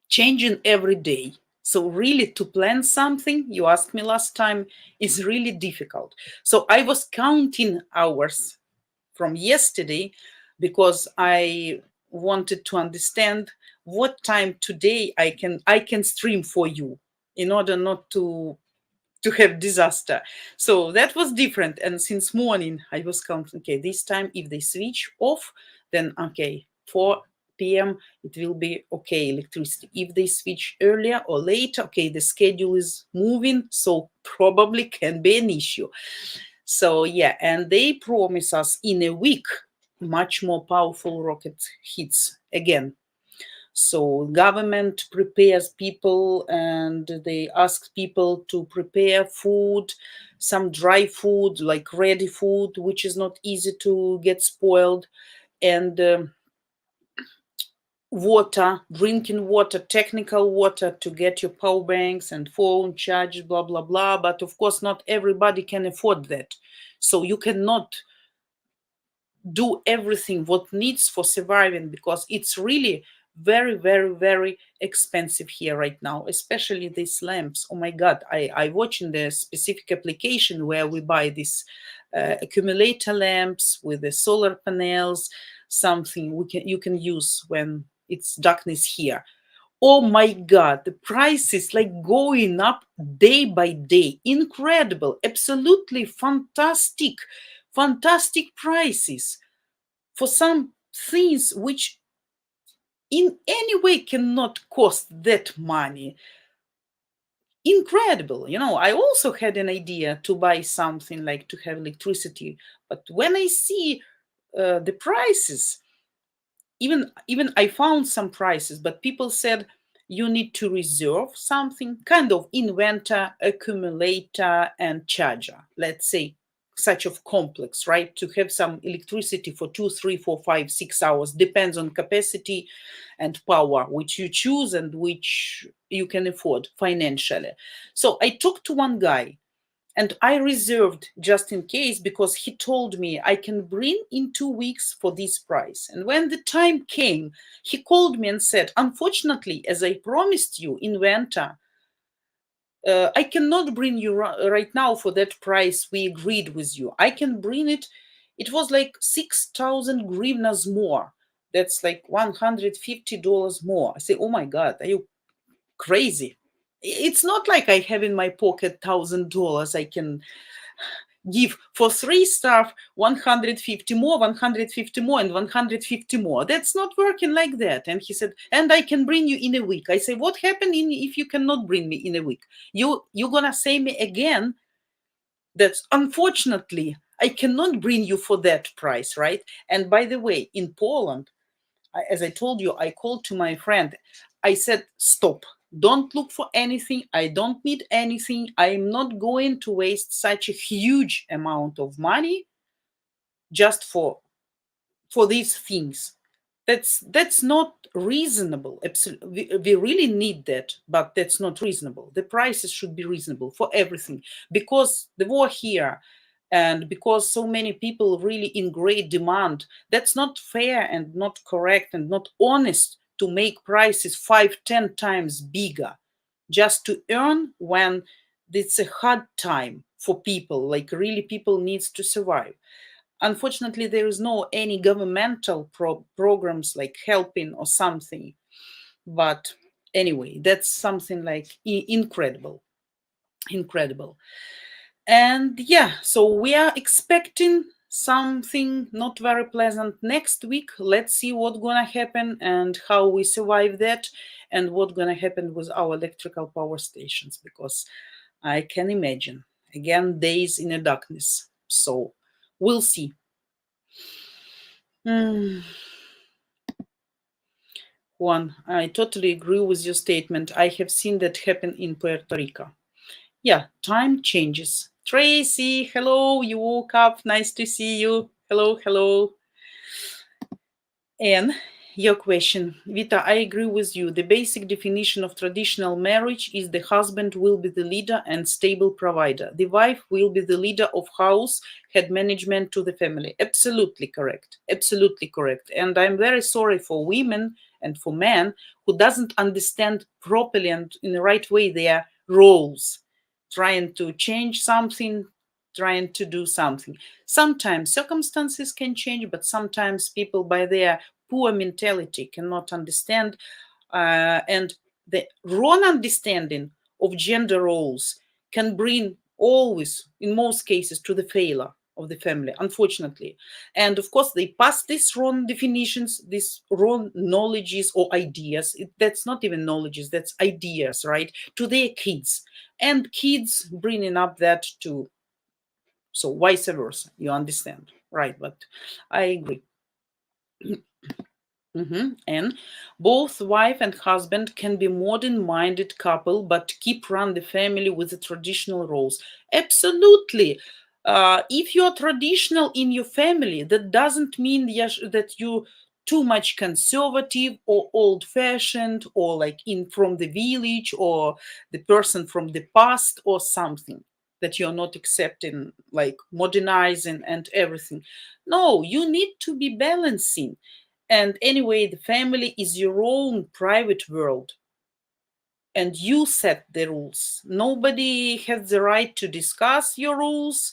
changing every day. So really, to plan something, you asked me last time, is really difficult. So I was counting hours from yesterday because I wanted to understand what time today I can stream for you, in order not to have disaster. So that was different. And since morning I was counting, okay, this time if they switch off, then okay, 4 p.m. it will be okay, electricity. If they switch earlier or later, okay, the schedule is moving, so probably can be an issue. So yeah, and they promise us in a week much more powerful rocket hits again. So government prepares people and they ask people to prepare food, some dry food, like ready food, which is not easy to get spoiled, and water, drinking water, technical water to get your power banks and phone charges, blah, blah, blah. But of course, not everybody can afford that. So you cannot do everything what needs for surviving, because it's really very, very, very expensive here right now, especially these lamps. Oh my God, I watch in the specific application where we buy these accumulator lamps with the solar panels, something you can use when it's darkness here. Oh my God, the price is like going up day by day. Incredible, absolutely fantastic, fantastic prices for some things which in any way cannot cost that money. Incredible. I also had an idea to buy something like to have electricity, but when I see the prices, even I found some prices, but people said you need to reserve something, kind of inverter, accumulator, and charger. Let's say such of complex, right? To have some electricity for 2, 3, 4, 5, 6 hours depends on capacity and power, which you choose and which you can afford financially. So I talked to one guy and I reserved just in case, because he told me I can bring in 2 weeks for this price. And when the time came, he called me and said, unfortunately, as I promised you in winter, I cannot bring you right now for that price we agreed with you. I can bring it. It was like 6,000 hryvnias more. That's like $150 more. I say, oh my God, are you crazy? It's not like I have in my pocket $1,000 I can give for 3 staff 150 more, 150 more, and 150 more. That's not working like that. And he said, and I can bring you in a week. I say, what happened if you cannot bring me in a week? You're gonna say me again that unfortunately I cannot bring you for that price, right? And by the way, in Poland, as I told you, I called to my friend. I said, stop. Don't look for anything. I don't need anything. I'm not going to waste such a huge amount of money just for these things. That's not reasonable. We really need that, but that's not reasonable. The prices should be reasonable for everything, because the war here and because so many people really in great demand, that's not fair and not correct and not honest to make prices 5-10 times bigger just to earn when it's a hard time for people, like really people needs to survive. Unfortunately, there is no any governmental programs like helping or something. But anyway, that's something like incredible. And yeah, so we are expecting something not very pleasant next week. Let's see what's gonna happen and how we survive that, and what's gonna happen with our electrical power stations, because I can imagine again days in the darkness. So we'll see. Juan, I totally agree with your statement. I have seen that happen in Puerto Rico. Yeah, time changes. Tracy, hello, you woke up. Nice to see you. Hello, hello. And your question, Vita, I agree with you. The basic definition of traditional marriage is the husband will be the leader and stable provider. The wife will be the leader of house, head management to the family. Absolutely correct. Absolutely correct. And I'm very sorry for women and for men who doesn't understand properly and in the right way their roles, trying to change something, trying to do something. Sometimes circumstances can change, but sometimes people by their poor mentality cannot understand, and the wrong understanding of gender roles can bring always, in most cases, to the failure of the family, unfortunately. And of course, they pass these wrong definitions, these wrong knowledges or ideas. That's not even knowledges, that's ideas, right? To their kids. And kids bringing up that too. So vice versa, you understand, right? But I agree. And both wife and husband can be modern-minded couple, but keep run the family with the traditional roles. Absolutely. If you're traditional in your family, that doesn't mean that you too much conservative or old-fashioned or like in from the village or the person from the past or something, that you're not accepting, like modernizing and everything. No, you need to be balancing. And anyway, the family is your own private world. And you set the rules. Nobody has the right to discuss your rules,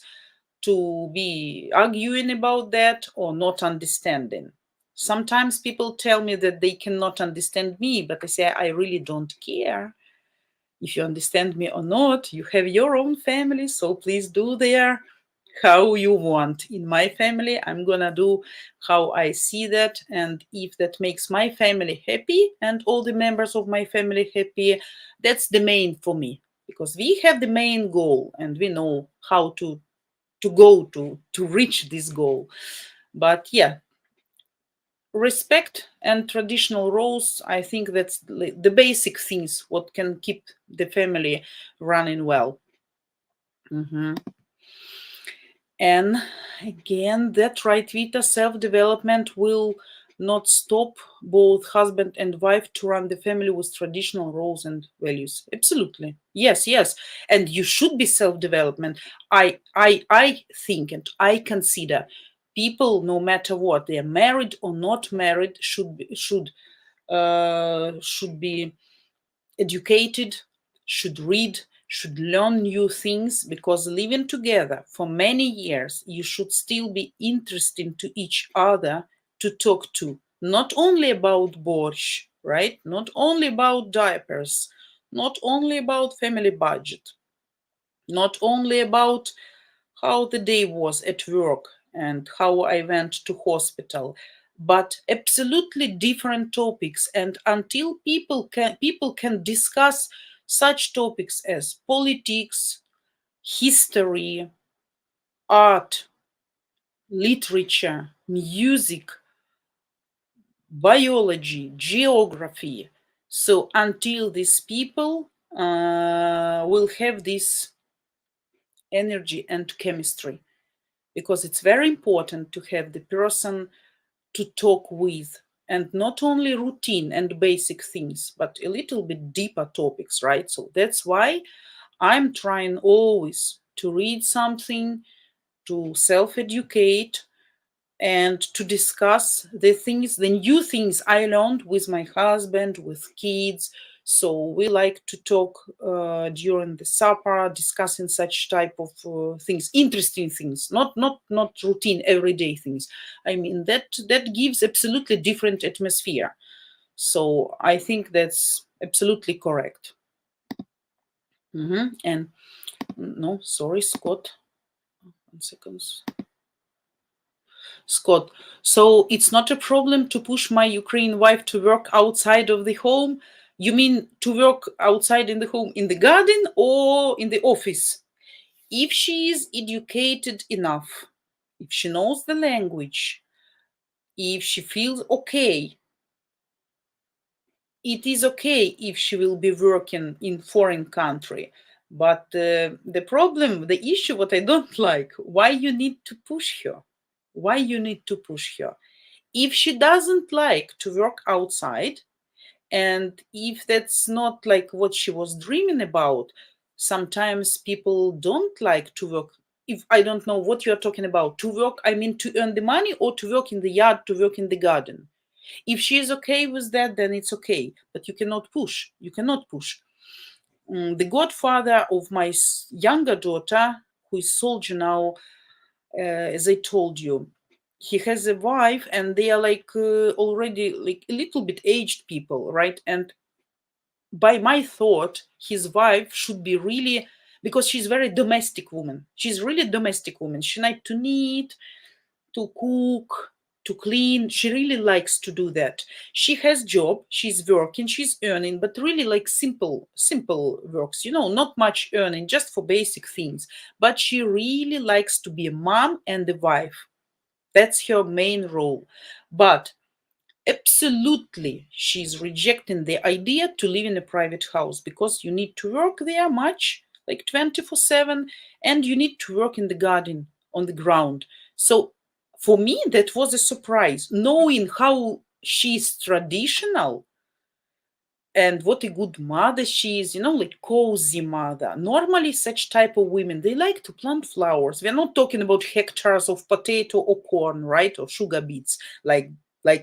to be arguing about that, or not understanding. Sometimes people tell me that they cannot understand me, but I say, I really don't care if you understand me or not. You have your own family, so please do there how you want. In my family, I'm gonna do how I see that, and if that makes my family happy and all the members of my family happy, that's the main for me, because we have the main goal and we know how to go to reach this goal. But yeah, respect and traditional roles, I think that's the basic things what can keep the family running well. And again, that right, Vita, self-development will not stop both husband and wife to run the family with traditional roles and values. Absolutely. Yes, yes. And you should be self-development. I think and I consider people, no matter what, they are married or not married, should be educated, should read, should learn new things, because living together for many years, you should still be interesting to each other to talk to. Not only about borscht, right? Not only about diapers, not only about family budget, not only about how the day was at work and how I went to hospital, but absolutely different topics. And until people can discuss such topics as politics, history, art, literature, music, biology, geography. So until these people will have this energy and chemistry, because it's very important to have the person to talk with, and not only routine and basic things, but a little bit deeper topics, right? So that's why I'm trying always to read something, to self educate, and to discuss the things, the new things I learned with my husband, with kids. So we like to talk during the supper, discussing such type of things, interesting things, not routine everyday things. I mean that gives absolutely different atmosphere. So I think that's absolutely correct. And no, sorry, Scott. 1 second. Scott, so it's not a problem to push my Ukrainian wife to work outside of the home? You mean to work outside in the home, in the garden or in the office? If she is educated enough, if she knows the language, if she feels okay, it is okay if she will be working in foreign country. But the problem, the issue, what I don't like, why you need to push her? Why you need to push her? If she doesn't like to work outside, and if that's not like what she was dreaming about, sometimes people don't like to work. If I don't know what you're talking about, to work, I mean to earn the money, or to work in the yard, to work in the garden. If she is okay with that, then it's okay, but you cannot push. You cannot push. The godfather of my younger daughter, who is soldier now, as I told you, he has a wife, and they are like already like a little bit aged people, right? And by my thought, his wife should be really, because she's very domestic woman. She's really domestic woman. She like to knit, to cook, to clean. She really likes to do that. She has job, she's working, she's earning, but really like simple works, not much earning, just for basic things. But she really likes to be a mom and a wife. That's her main role. But absolutely, she's rejecting the idea to live in a private house, because you need to work there much, like 24/7, and you need to work in the garden, on the ground. So for me, that was a surprise, knowing how she's traditional and what a good mother she is, like cozy mother. Normally, such type of women, they like to plant flowers. We're not talking about hectares of potato or corn, right? Or sugar beets, like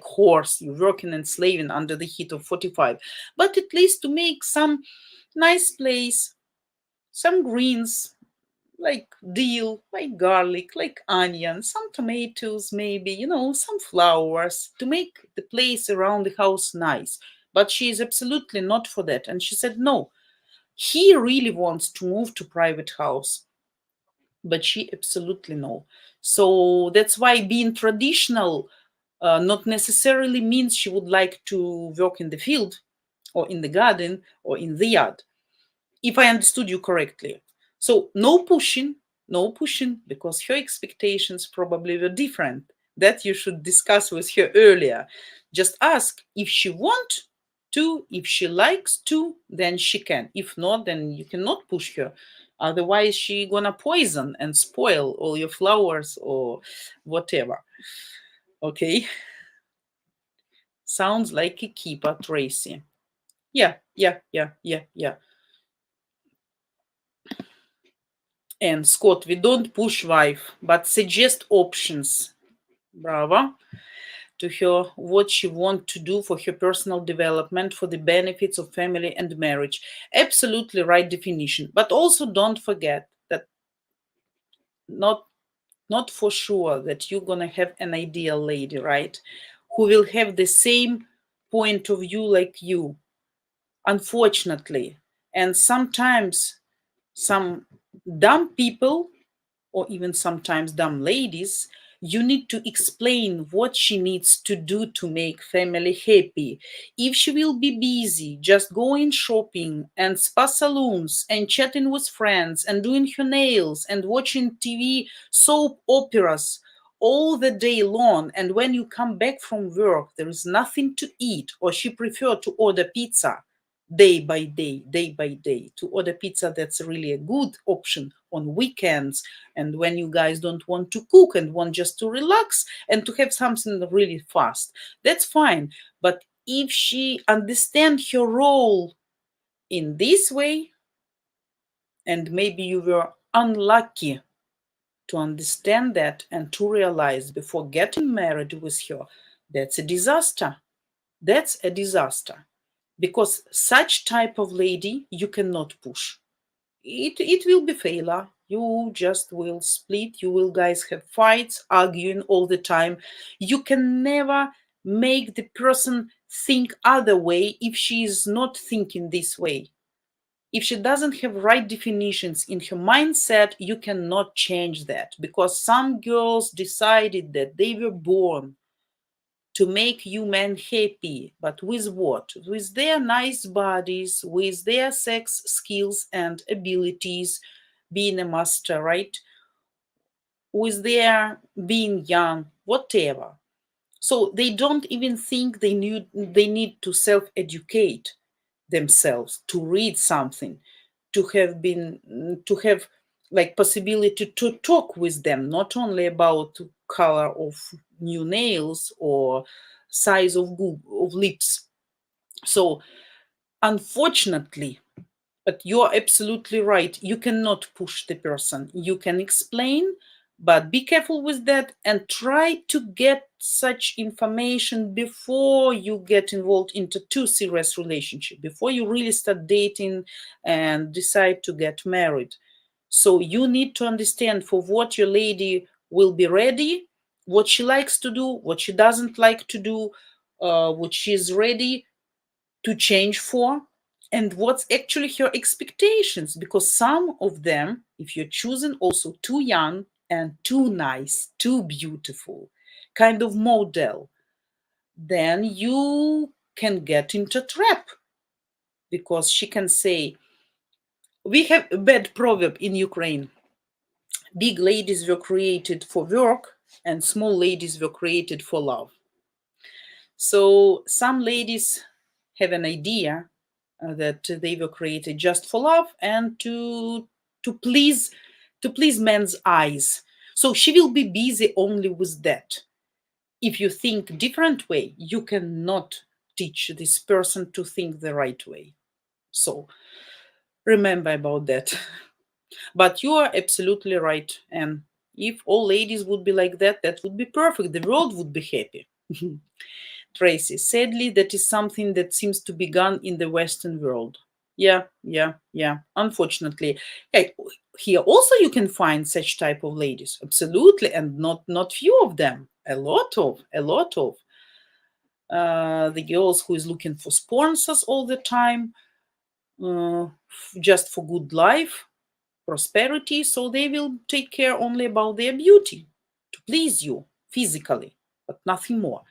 horse, you're working and slaving under the heat of 45. But at least to make some nice place, some greens, like dill, like garlic, like onion, some tomatoes, maybe, some flowers, to make the place around the house nice. But she is absolutely not for that. And she said, no, he really wants to move to private house, but she absolutely no. So that's why being traditional not necessarily means she would like to work in the field or in the garden or in the yard, if I understood you correctly. So no pushing, no pushing, because her expectations probably were different. That you should discuss with her earlier. Just ask if she want to. If she likes to, then she can. If not, then you cannot push her. Otherwise, she gonna poison and spoil all your flowers or whatever. Okay. Sounds like a keeper, Tracy. Yeah. And Scott, we don't push wife, but suggest options. Bravo. To her what she wants to do for her personal development for the benefits of family and marriage. Absolutely right definition. But also don't forget that not for sure that you're gonna have an ideal lady, right? Who will have the same point of view like you, unfortunately. And sometimes some dumb people, or even sometimes dumb ladies, you need to explain what she needs to do to make family happy. If she will be busy just going shopping and spa salons and chatting with friends and doing her nails and watching TV soap operas all the day long, and when you come back from work there is nothing to eat, or she prefer to order pizza day by day, to order pizza, that's really a good option on weekends, and when you guys don't want to cook and want just to relax and to have something really fast, that's fine. But if she understands her role in this way, and maybe you were unlucky to understand that and to realize before getting married with her, that's a disaster. That's a disaster. Because such type of lady you cannot push. It will be failure. You just will split. You will guys have fights, arguing all the time. You can never make the person think other way if she is not thinking this way. If she doesn't have right definitions in her mindset, you cannot change that, because some girls decided that they were born to make you men happy, but with what? With their nice bodies, with their sex skills and abilities, being a master, right? With their being young, whatever. So they don't even think they need to self-educate themselves, to read something, to have like possibility to talk with them, not only about color of new nails or size of lips. So unfortunately, but you're absolutely right, you cannot push the person. You can explain, but be careful with that and try to get such information before you get involved into too serious relationship, before you really start dating and decide to get married. So you need to understand for what your lady will be ready, what she likes to do, what she doesn't like to do, what she's ready to change for, and what's actually her expectations. Because some of them, if you're choosing also too young and too nice, too beautiful kind of model, then you can get into trap, because she can say, we have a bad proverb in Ukraine: big ladies were created for work and small ladies were created for love. So some ladies have an idea that they were created just for love and to please men's eyes. So she will be busy only with that. If you think different way, you cannot teach this person to think the right way. So remember about that. But you are absolutely right. And if all ladies would be like that, that would be perfect. The world would be happy. Tracy, sadly, that is something that seems to be gone in the Western world. Yeah. Unfortunately, hey, here also you can find such type of ladies, absolutely, and not few of them. A lot of the girls who is looking for sponsors all the time, just for good life, prosperity. So they will take care only about their beauty to please you physically, but nothing more.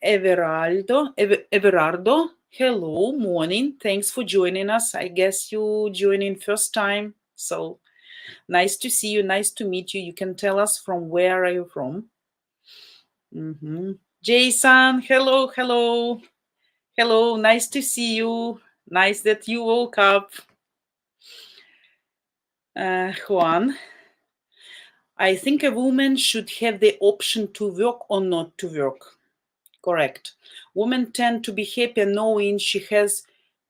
Everardo, hello, morning. Thanks for joining us. I guess you joining first time. So nice to see you. Nice to meet you. You can tell us from where are you from. Jason, hello, hello. Hello, nice to see you. Nice that you woke up. Juan, I think a woman should have the option to work or not to work. Correct. Women tend to be happier knowing she has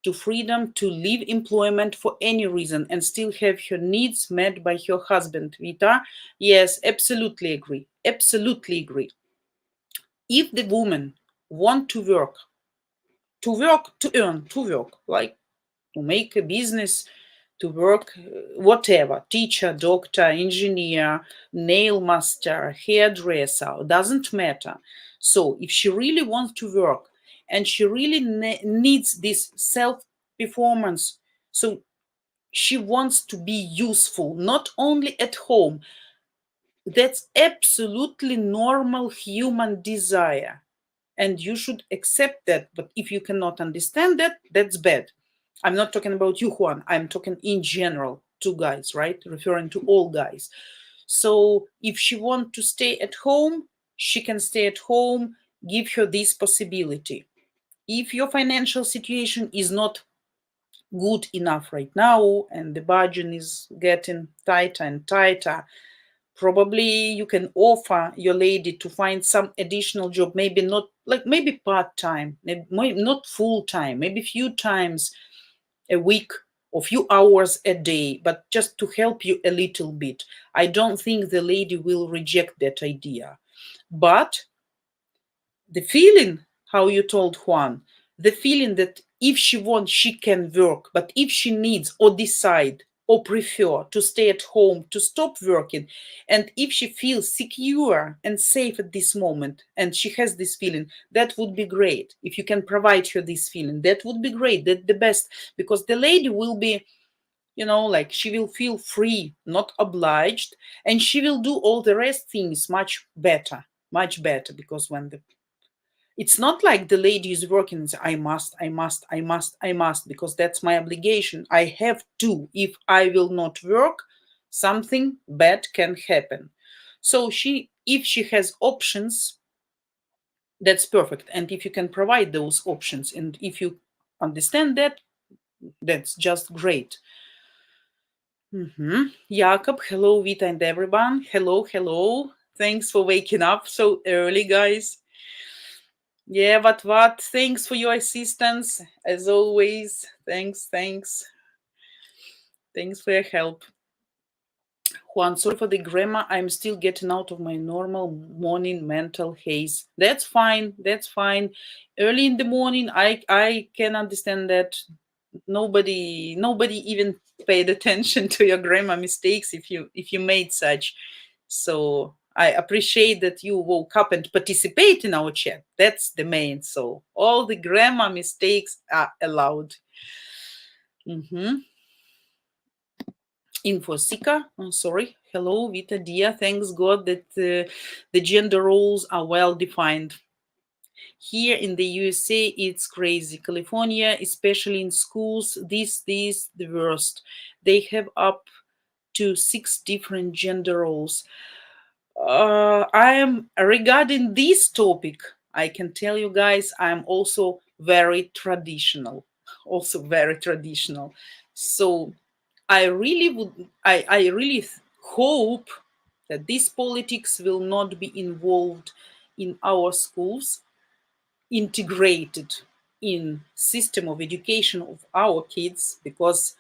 the freedom to leave employment for any reason and still have her needs met by her husband. Vita, yes, absolutely agree. Absolutely agree. If the woman want to earn, to work, like to make a business, to work, whatever, teacher, doctor, engineer, nail master, hairdresser, doesn't matter. So if she really wants to work and she really needs this self performance, so she wants to be useful, not only at home, that's absolutely normal human desire. And you should accept that. But if you cannot understand that, that's bad. I'm not talking about you, Juan. I'm talking in general to guys, right? Referring to all guys. So if she wants to stay at home, she can stay at home. Give her this possibility. If your financial situation is not good enough right now and the budget is getting tighter and tighter, probably you can offer your lady to find some additional job, maybe not like maybe part-time, maybe not full-time, maybe few times a week or few hours a day, but just to help you a little bit. I don't think the lady will reject that idea. But the feeling, how you told Juan, the feeling that if she wants, she can work, but if she needs or decide or prefer to stay at home, to stop working, and if she feels secure and safe at this moment, and she has this feeling, that would be great. If you can provide her this feeling, that would be great. That's the best, because the lady will be, like she will feel free, not obliged, and she will do all the rest things much better, because when the it's not like the lady is working and say, I must, because that's my obligation. I have to. If I will not work, something bad can happen. So if she has options, that's perfect. And if you can provide those options, and if you understand that, that's just great. Jakob, hello, Vita, and everyone. Hello, hello. Thanks for waking up so early, guys. Yeah, but what? Thanks for your assistance, as always. Thanks. Thanks for your help. Juan, sorry for the grammar. I'm still getting out of my normal morning mental haze. That's fine. Early in the morning, I can understand that. Nobody even paid attention to your grammar mistakes if you made such. So I appreciate that you woke up and participate in our chat. That's the main. So all the grammar mistakes are allowed. Info seeker. Oh, sorry. Hello, Vita Dia. Thanks God that the gender roles are well defined. Here in the USA, it's crazy. California, especially in schools, this the worst. They have up to 6 different gender roles. I am regarding this topic. I can tell you guys, I'm also very traditional. Also very traditional. So I really hope that this politics will not be involved in our schools, integrated in system of education of our kids, because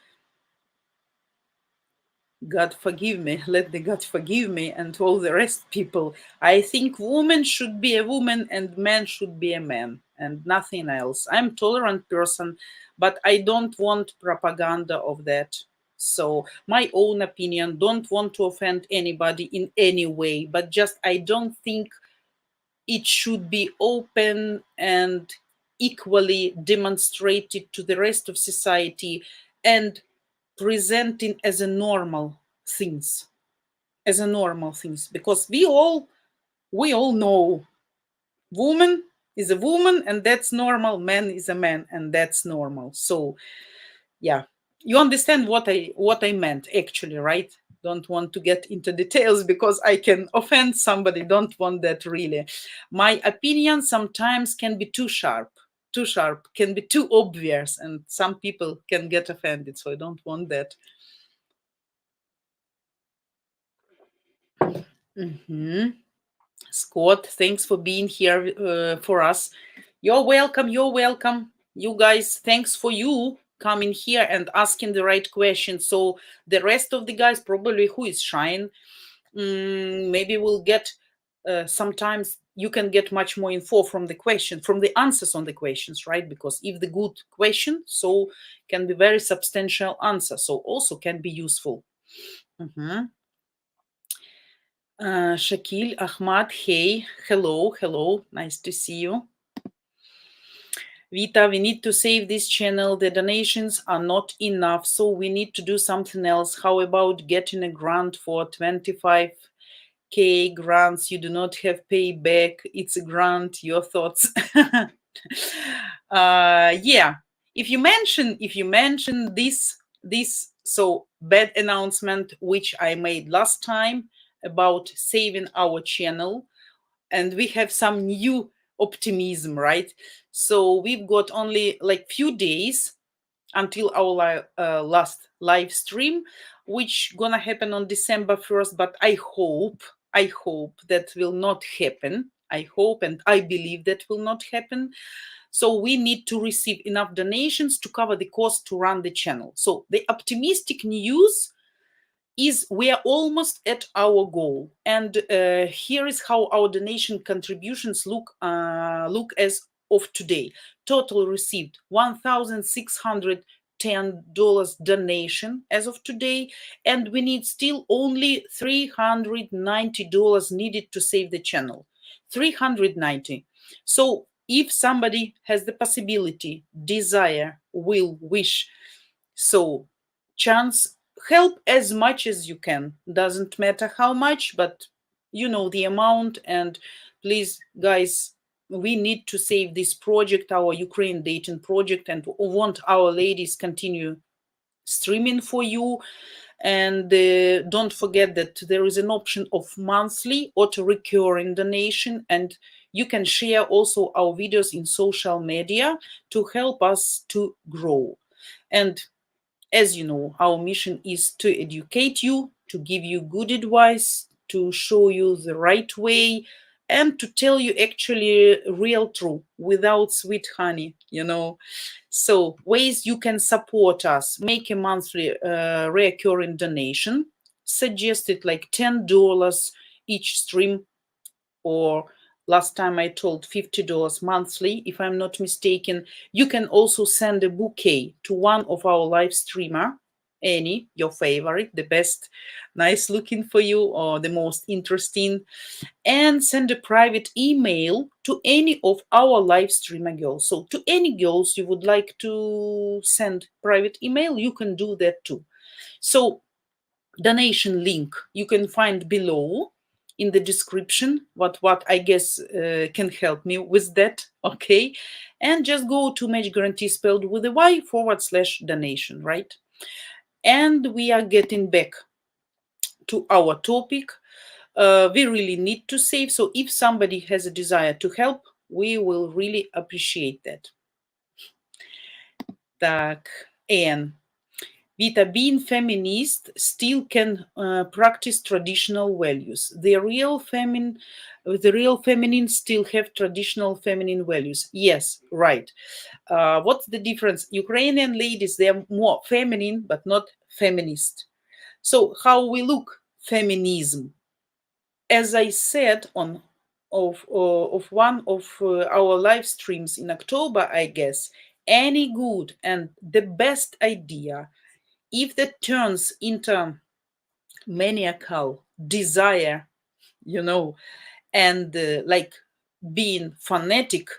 God forgive me, let the God forgive me and all the rest people. I think woman should be a woman and man should be a man and nothing else. I'm tolerant person, but I don't want propaganda of that. So my own opinion, don't want to offend anybody in any way, but just I don't think it should be open and equally demonstrated to the rest of society and presenting as a normal things, because we all know woman is a woman and that's normal, man is a man and that's normal. So yeah, you understand what I meant actually, right? don't want to get into details because I can offend somebody. Don't want that really. My opinion sometimes can be too sharp, can be too obvious, and some people can get offended. So I don't want that. Scott, thanks for being here for us. You're welcome. You're welcome. You guys, thanks for you coming here and asking the right questions. So the rest of the guys, probably who is shying, maybe we'll get sometimes you can get much more info from the question, from the answers on the questions, right? Because if the good question, so can be very substantial answer, so also can be useful. Shakil Ahmad, hey, hello, nice to see you. Vita, we need to save this channel. The donations are not enough, so we need to do something else. How about getting a grant for 25K grants? You do not have payback. It's a grant. Your thoughts? Yeah. If you mention this so bad announcement which I made last time about saving our channel, and we have some new optimism, right? So we've got only like few days until our last live stream, which gonna happen on December 1st, but I hope that will not happen. I hope and I believe that will not happen. So we need to receive enough donations to cover the cost to run the channel. So the optimistic news is we are almost at our goal, and here is how our donation contributions look as of today. Total received $1,610 donation as of today, and we need still only $390 needed to save the channel. 390. So if somebody has the possibility, desire, will, wish, so chance, help as much as you can. Doesn't matter how much, but you know the amount. And please, guys, we need to save this project, our Ukraine dating project, and want our ladies continue streaming for you. And don't forget that there is an option of monthly or to recurring donation, and you can share also our videos in social media to help us to grow. And as you know, our mission is to educate you, to give you good advice, to show you the right way, and to tell you actually real truth without sweet honey, you know. So ways you can support us: make a monthly recurring donation, suggested like $10 each stream, or last time I told $50 monthly, if I'm not mistaken. You can also send a bouquet to one of our live streamer, any, your favorite, the best, nice looking for you, or the most interesting, and send a private email to any of our live streamer girls. So to any girls you would like to send private email, you can do that too. So donation link you can find below in the description, what I guess can help me with that, okay? And just go to Match Guarantee, spelled with a Y, /donation, right? And we are getting back to our topic. We really need to save. So if somebody has a desire to help, we will really appreciate that. Так, and Vita, being feminist still can practice traditional values. The real feminine still have traditional feminine values. Yes, right. What's the difference? Ukrainian ladies, they are more feminine, but not feminist. So how we look feminism? As I said on of one of our live streams in October, I guess, any good and the best idea, if that turns into maniacal desire, you know, and like being fanatic,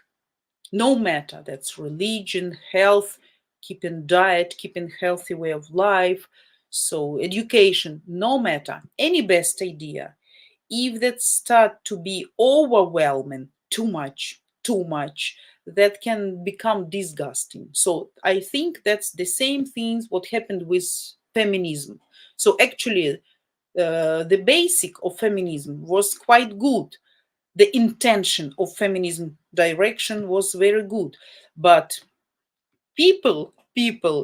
no matter that's religion, health, keeping diet, keeping healthy way of life, so education, no matter, any best idea, if that start to be overwhelming, too much, that can become disgusting. So I think that's the same thing what happened with feminism. So actually the basic of feminism was quite good. The intention of feminism direction was very good, but people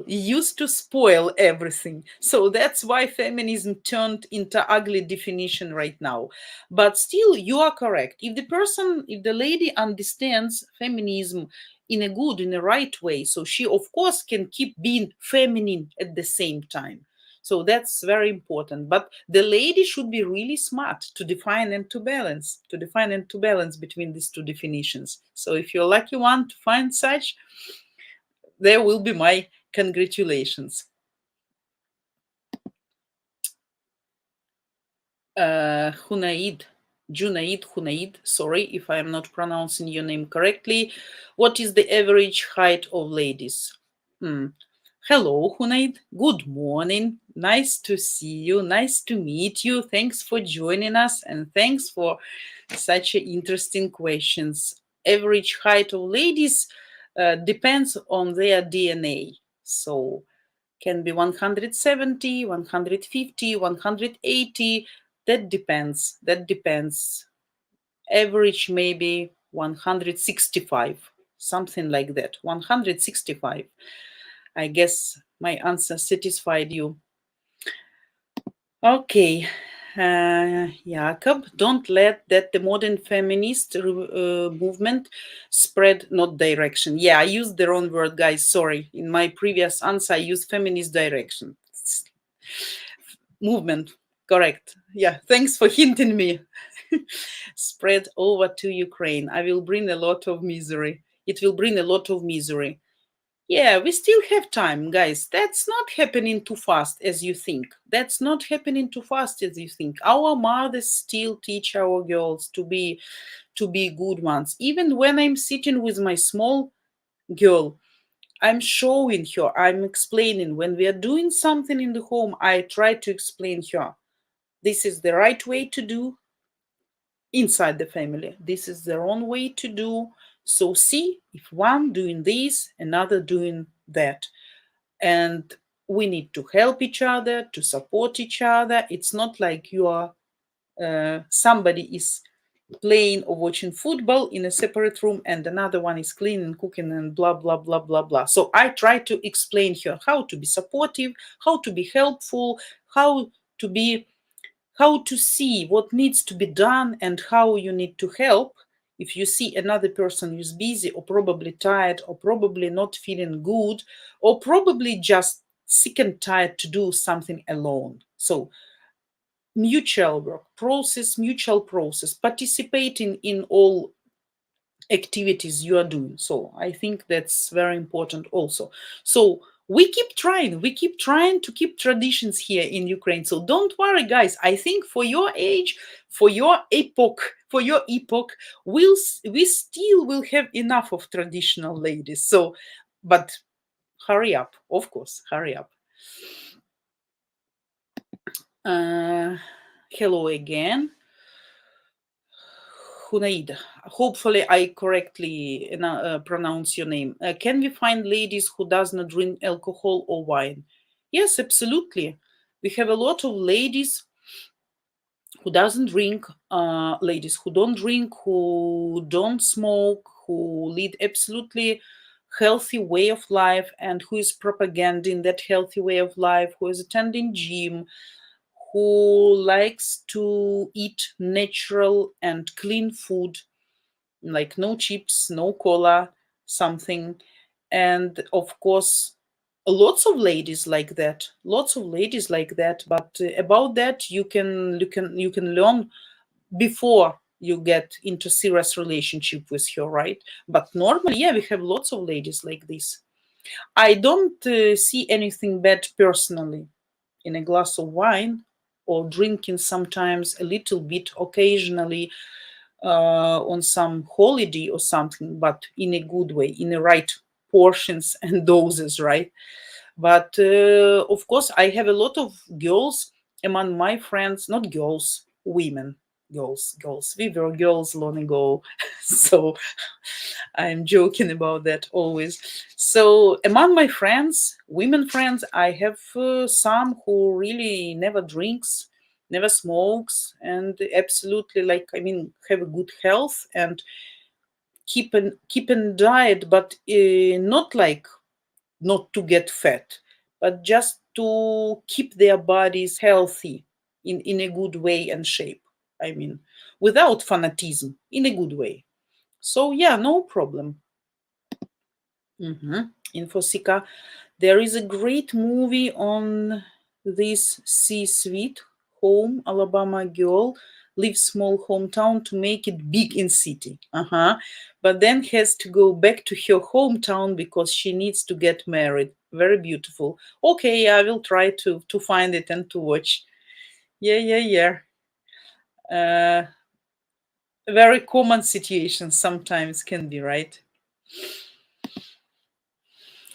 used to spoil everything, so that's why feminism turned into ugly definition right now. But still, you are correct. If the lady understands feminism in a good, in a right way, so she of course can keep being feminine at the same time. So that's very important, but the lady should be really smart to define and to balance between these two definitions. So if you're lucky one to find such, there will be my congratulations. Junaid, sorry if I am not pronouncing your name correctly. What is the average height of ladies? Hello, Hunaid. Good morning. Nice to see you. Nice to meet you. Thanks for joining us and thanks for such interesting questions. Average height of ladies depends on their DNA. So can be 170, 150, 180. That depends. Average maybe 165, something like that. 165. I guess my answer satisfied you. Okay. Jakob, don't let that the modern feminist movement spread, not direction. Yeah, I used the wrong word, guys. Sorry. In my previous answer, I used feminist direction. Movement. Correct. Yeah, thanks for hinting me. Spread over to Ukraine. I will bring a lot of misery. It will bring a lot of misery. Yeah, we still have time, guys. That's not happening too fast as you think. That's not happening too fast as you think. Our mothers still teach our girls to be good ones. Even when I'm sitting with my small girl, I'm showing her, I'm explaining. When we are doing something in the home, I try to explain her. This is the right way to do inside the family. This is the wrong way to do. So see, if one doing this, another doing that. And we need to help each other, to support each other. It's not like you are somebody is playing or watching football in a separate room and another one is cleaning, cooking, and blah blah blah blah blah. So I try to explain her how to be supportive, how to be helpful, how to see what needs to be done and how you need to help. If you see another person who's busy or probably tired or probably not feeling good or probably just sick and tired to do something alone. So mutual process, participating in all activities you are doing. So I think that's very important also. So we keep trying to keep traditions here in Ukraine. So don't worry, guys. I think for your age, for your epoch, we still will have enough of traditional ladies. So, but hurry up, of course, hurry up. Hello again. Hunaid, hopefully I correctly pronounce your name. Can we find ladies who does not drink alcohol or wine? Yes, absolutely. We have a lot of ladies who doesn't drink, ladies who don't drink, who don't smoke, who lead absolutely healthy way of life and who is propagating that healthy way of life, who is attending gym, who likes to eat natural and clean food, like no chips, no cola, something. And of course, lots of ladies like that. But about that, you can learn before you get into serious relationship with her, right? But normally, yeah, we have lots of ladies like this. I don't see anything bad personally in a glass of wine or drinking sometimes a little bit occasionally on some holiday or something, but in a good way, in the right portions and doses, right? But of course, I have a lot of girls among my friends, not girls, women. Girls. We were girls long ago. So I'm joking about that always. So among my friends, women friends, I have some who really never drinks, never smokes, and absolutely, like, I mean, have a good health and keep in diet, but not like not to get fat, but just to keep their bodies healthy in a good way and shape. I mean, without fanatism, in a good way. So yeah, no problem. Infosika. There is a great movie on this C-suite home Alabama girl leaves small hometown to make it big in city. But then has to go back to her hometown because she needs to get married. Very beautiful. Okay, I will try to find it and to watch. Yeah. Uh, very common situations sometimes can be, right?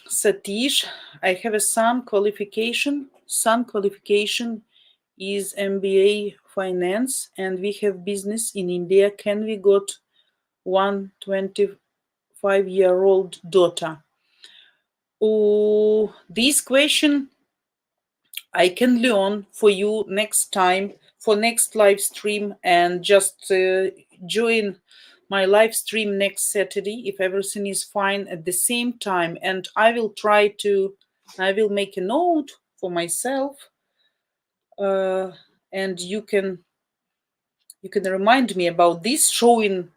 Satish, I have a son qualification. Son qualification is MBA finance, and we have business in India. Can we got 125-year-old daughter? Oh, this question I can learn for you next time for next live stream, and just join my live stream next Saturday if everything is fine at the same time. And I will make a note for myself, uh, and you can remind me about this showing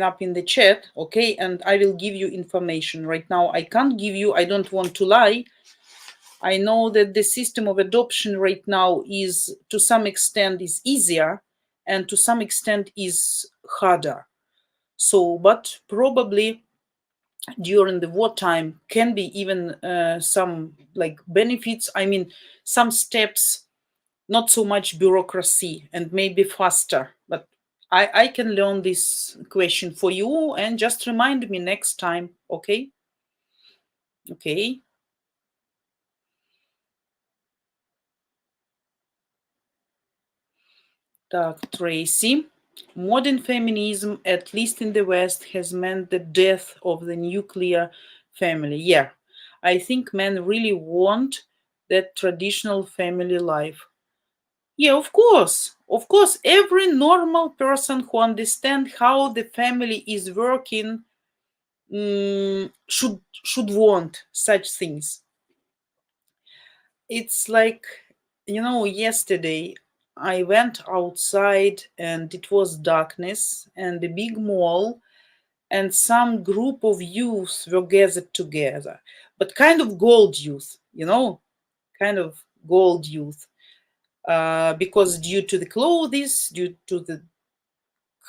up in the chat, okay? And I will give you information. Right now I can't give you, I don't want to lie. I know that the system of adoption right now is to some extent is easier and to some extent is harder. So, but probably during the wartime can be even some like benefits. I mean, some steps, not so much bureaucracy and maybe faster. But I can learn this question for you and just remind me next time, okay? Okay. Tracy. Modern feminism, at least in the West, has meant the death of the nuclear family. Yeah, I think men really want that traditional family life. Yeah, of course. Of course, every normal person who understands how the family is working should want such things. It's like, yesterday I went outside and it was darkness and a big mall, and some group of youth were gathered together, but kind of gold youth, kind of gold youth, because due to the clothes, due to the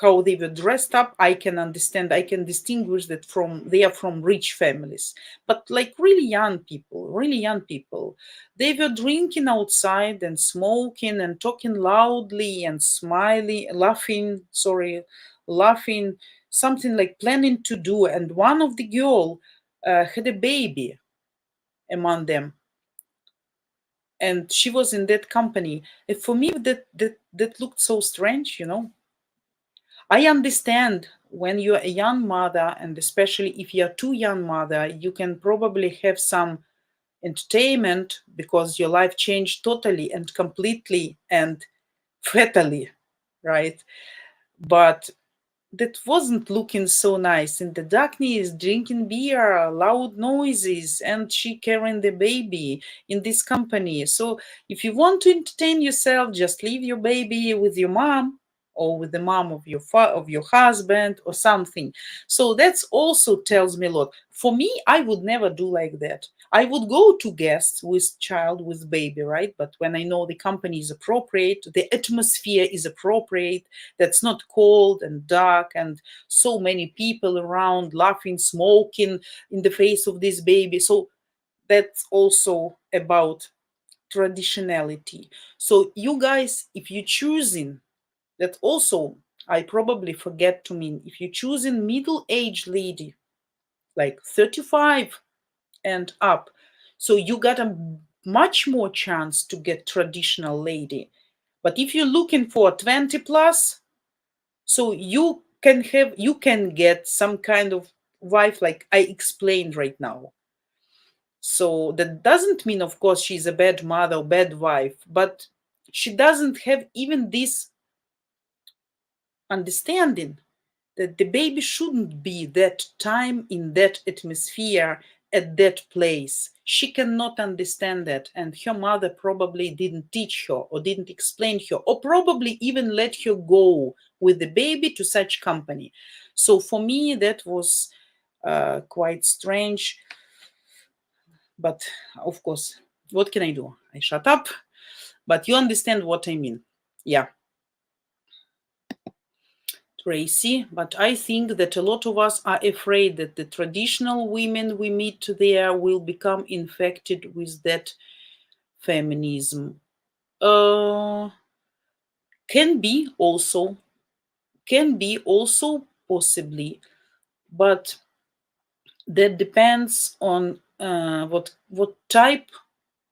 how they were dressed up, I can understand, I can distinguish that they are from rich families. But like really young people, they were drinking outside and smoking and talking loudly and smiling, laughing, something like planning to do. And one of the girl had a baby among them, and she was in that company. And for me, that looked so strange. I understand when you're a young mother, and especially if you're too young mother, you can probably have some entertainment because your life changed totally and completely and fatally, right? But that wasn't looking so nice. In the darkness, drinking beer, loud noises, and she carrying the baby in this company. So if you want to entertain yourself, just leave your baby with your mom or with the mom of your husband or something. So that's also tells me a lot. For me, I would never do like that. I would go to guests with child, with baby, right? But when I know the company is appropriate, the atmosphere is appropriate, that's not cold and dark and so many people around laughing, smoking in the face of this baby. So that's also about traditionality. So you guys, if you're choosing that, also I probably forget to mean, if you're choosing middle-aged lady like 35 and up, so you got a much more chance to get traditional lady. But if you're looking for 20 plus, so you can get some kind of wife like I explained right now. So that doesn't mean, of course, she's a bad mother or bad wife, but She doesn't have even this understanding that the baby shouldn't be that time in that atmosphere at that place. She cannot understand that, and her mother probably didn't teach her or didn't explain her, or probably even let her go with the baby to such company. So for me that was quite strange, but of course, what can I do? I shut up, but you understand what I mean. Yeah. Tracy, but I think that a lot of us are afraid that the traditional women we meet there will become infected with that feminism. Can be also possibly, but that depends on what type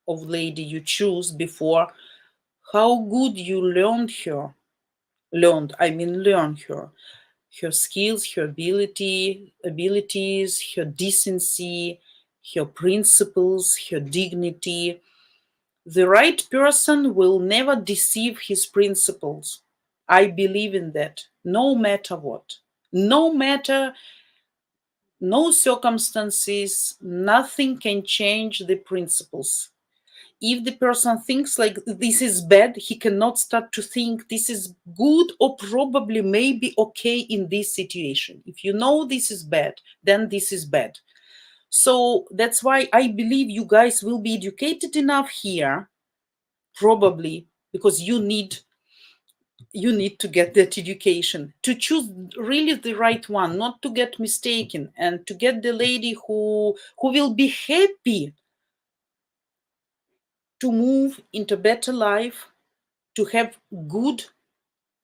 of lady you choose before, how good you learn her. Learn her skills, her abilities, her decency, her principles, her dignity. The right person will never deceive his principles. I believe in that, no matter what. No circumstances, nothing can change the principles. If the person thinks like this is bad, he cannot start to think this is good or probably maybe okay in this situation. If you know this is bad, then this is bad. So that's why I believe you guys will be educated enough here, probably because you need to get that education to choose really the right one, not to get mistaken, and to get the lady who will be happy to move into better life, to have good,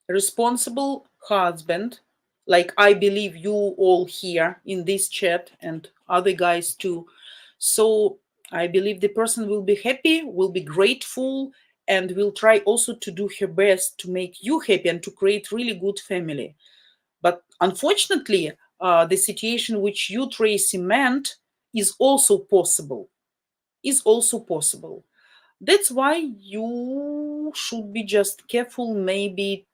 responsible husband, like I believe you all here in this chat and other guys too. So I believe the person will be happy, will be grateful, and will try also to do her best to make you happy and to create really good family. But unfortunately, the situation which you, Tracy, meant is also possible. That's why you should be just careful, maybe,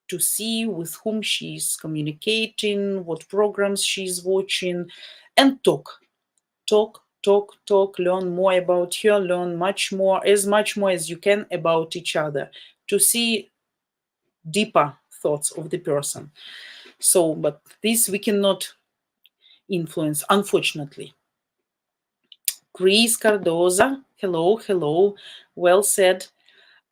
to see with whom she's communicating, what programs she's watching, and talk, learn more about her, learn much more as you can about each other, to see deeper thoughts of the person. So, but this we cannot influence, unfortunately. Chris Cardoza, hello, well said.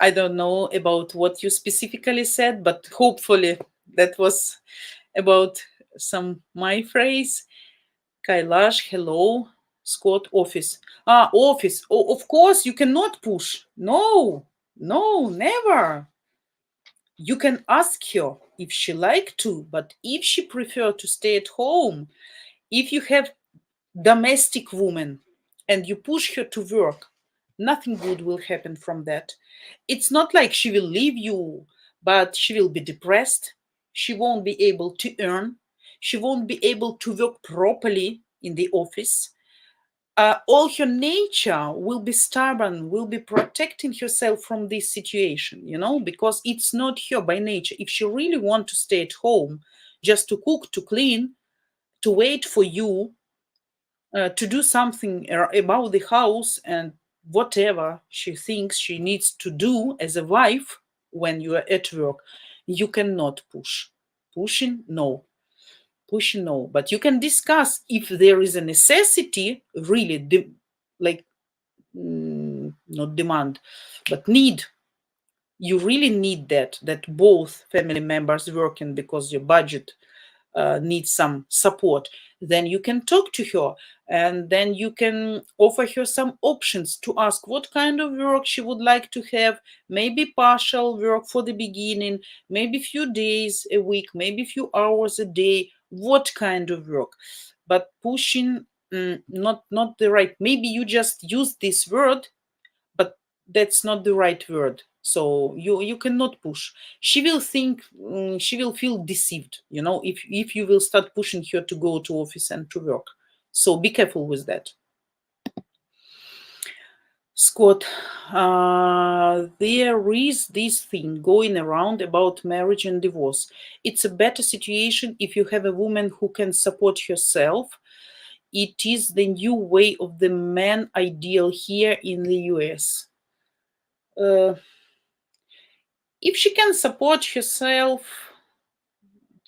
I don't know about what you specifically said, but hopefully that was about some my phrase. Kailash, hello. Scott, office. Office. Oh, of course, you cannot push. No, never. You can ask her if she like to, but if she prefer to stay at home, if you have domestic woman and you push her to work, nothing good will happen from that. It's not like she will leave you, but she will be depressed. She won't be able to earn. She won't be able to work properly in the office. All her nature will be stubborn, will be protecting herself from this situation, because it's not her by nature. If she really want to stay at home, just to cook, to clean, to wait for you, to do something about the house and whatever she thinks she needs to do as a wife when you are at work, you cannot push. Pushing, no. But you can discuss if there is a necessity, really, not demand, but need. You really need that both family members working because your budget needs some support. Then you can talk to her, and then you can offer her some options to ask what kind of work she would like to have. Maybe partial work for the beginning, maybe few days a week, maybe few hours a day, what kind of work. But pushing, not the right. Maybe you just use this word, but that's not the right word. So you cannot push. She will think, she will feel deceived, if you will start pushing her to go to office and to work. So be careful with that. Scott, there is this thing going around about marriage and divorce. It's a better situation if you have a woman who can support herself. It is the new way of the man ideal here in the US. Uh, if she can support herself,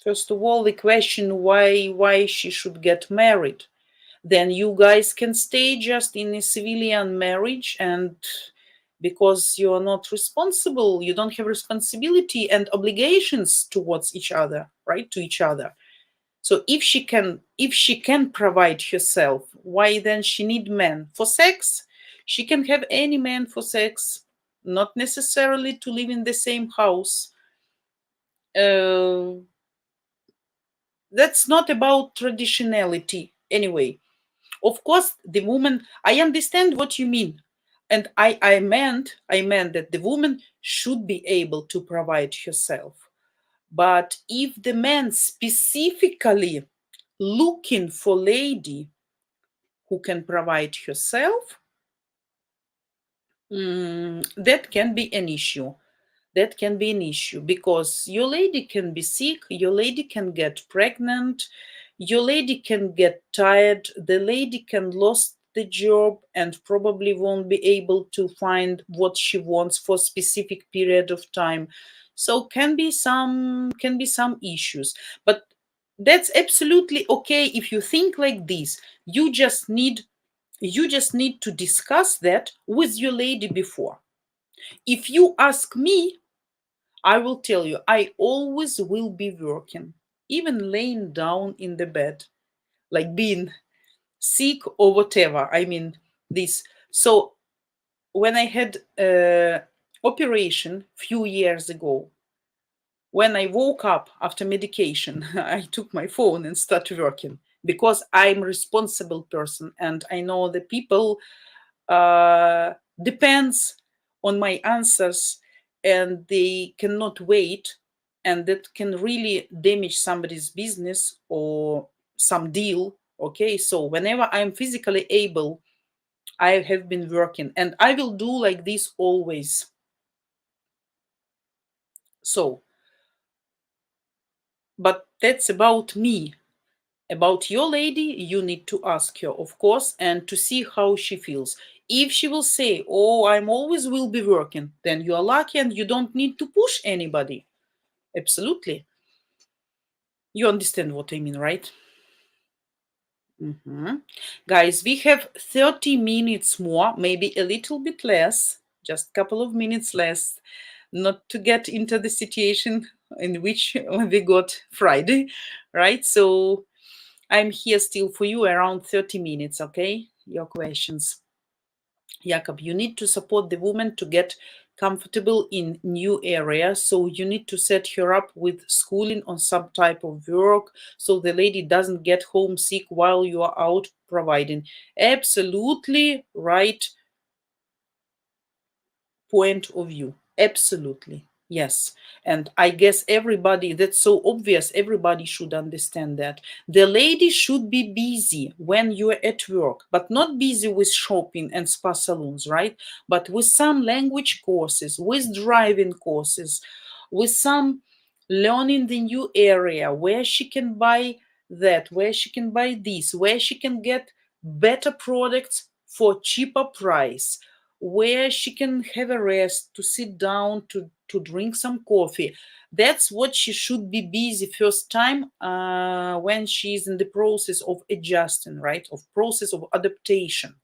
first of all, the question why she should get married. Then you guys can stay just in a civilian marriage, and because you're not responsible, you don't have responsibility and obligations towards each other, right? To each other. So if she can provide herself, why then she need men for sex? She can have any man for sex, not necessarily to live in the same house. Uh, that's not about traditionality anyway. Of course, the woman, I understand what you mean. And I meant that the woman should be able to provide herself. But if the man specifically looking for lady who can provide herself, that can be an issue. That can be an issue because your lady can be sick, your lady can get pregnant, your lady can get tired, the lady can lose the job and probably won't be able to find what she wants for a specific period of time. So can be some issues, but that's absolutely okay if you think like this. You just need to discuss that with your lady before. If you ask me, I will tell you, I always will be working, even laying down in the bed, like being sick or whatever. I mean, this. So when I had operation few years ago, when I woke up after medication, I took my phone and started working because I'm a responsible person and I know the people depends on my answers and they cannot wait, and that can really damage somebody's business or some deal. Okay, so whenever I'm physically able, I have been working and I will do like this always. So, but that's about me. About your lady, you need to ask her, of course, and to see how she feels. If she will say, "Oh, I'm always will be working," then you are lucky and you don't need to push anybody. Absolutely. You understand what I mean, right? Guys, we have 30 minutes more, maybe a little bit less, just a couple of minutes less, not to get into the situation in which we got Friday, right? So I'm here still for you around 30 minutes, okay? Your questions. Jakob, you need to support the woman to get comfortable in new area. So you need to set her up with schooling on some type of work so the lady doesn't get homesick while you are out providing. Absolutely right point of view. Absolutely. Yes. And I guess everybody, that's so obvious, everybody should understand that. The lady should be busy when you're at work, but not busy with shopping and spa salons, right? But with some language courses, with driving courses, with some learning the new area where she can buy that, where she can buy this, where she can get better products for cheaper price, where she can have a rest, to sit down, to drink some coffee. That's what she should be busy first time when she's in the process of adjusting, right? Of process of adaptation.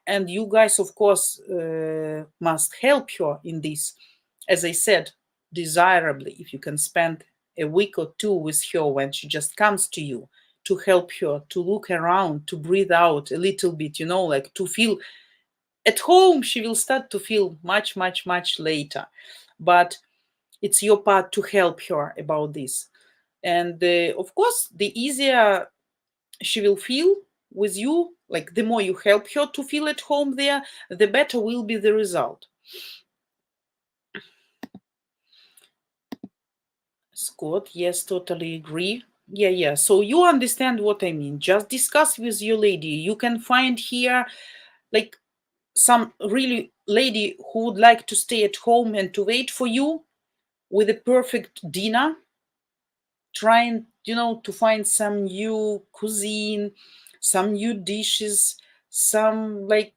And you guys, of course, must help her in this. As I said, desirably, if you can spend a week or two with her when she just comes to you, to help her to look around, to breathe out a little bit, like to feel at home. She will start to feel much, much, much later. But it's your part to help her about this. And of course, the easier she will feel with you, like the more you help her to feel at home there, the better will be the result. Scott, yes, totally agree. Yeah. So you understand what I mean. Just discuss with your lady. You can find here, like, some really lady who would like to stay at home and to wait for you with a perfect dinner, trying, to find some new cuisine, some new dishes, some like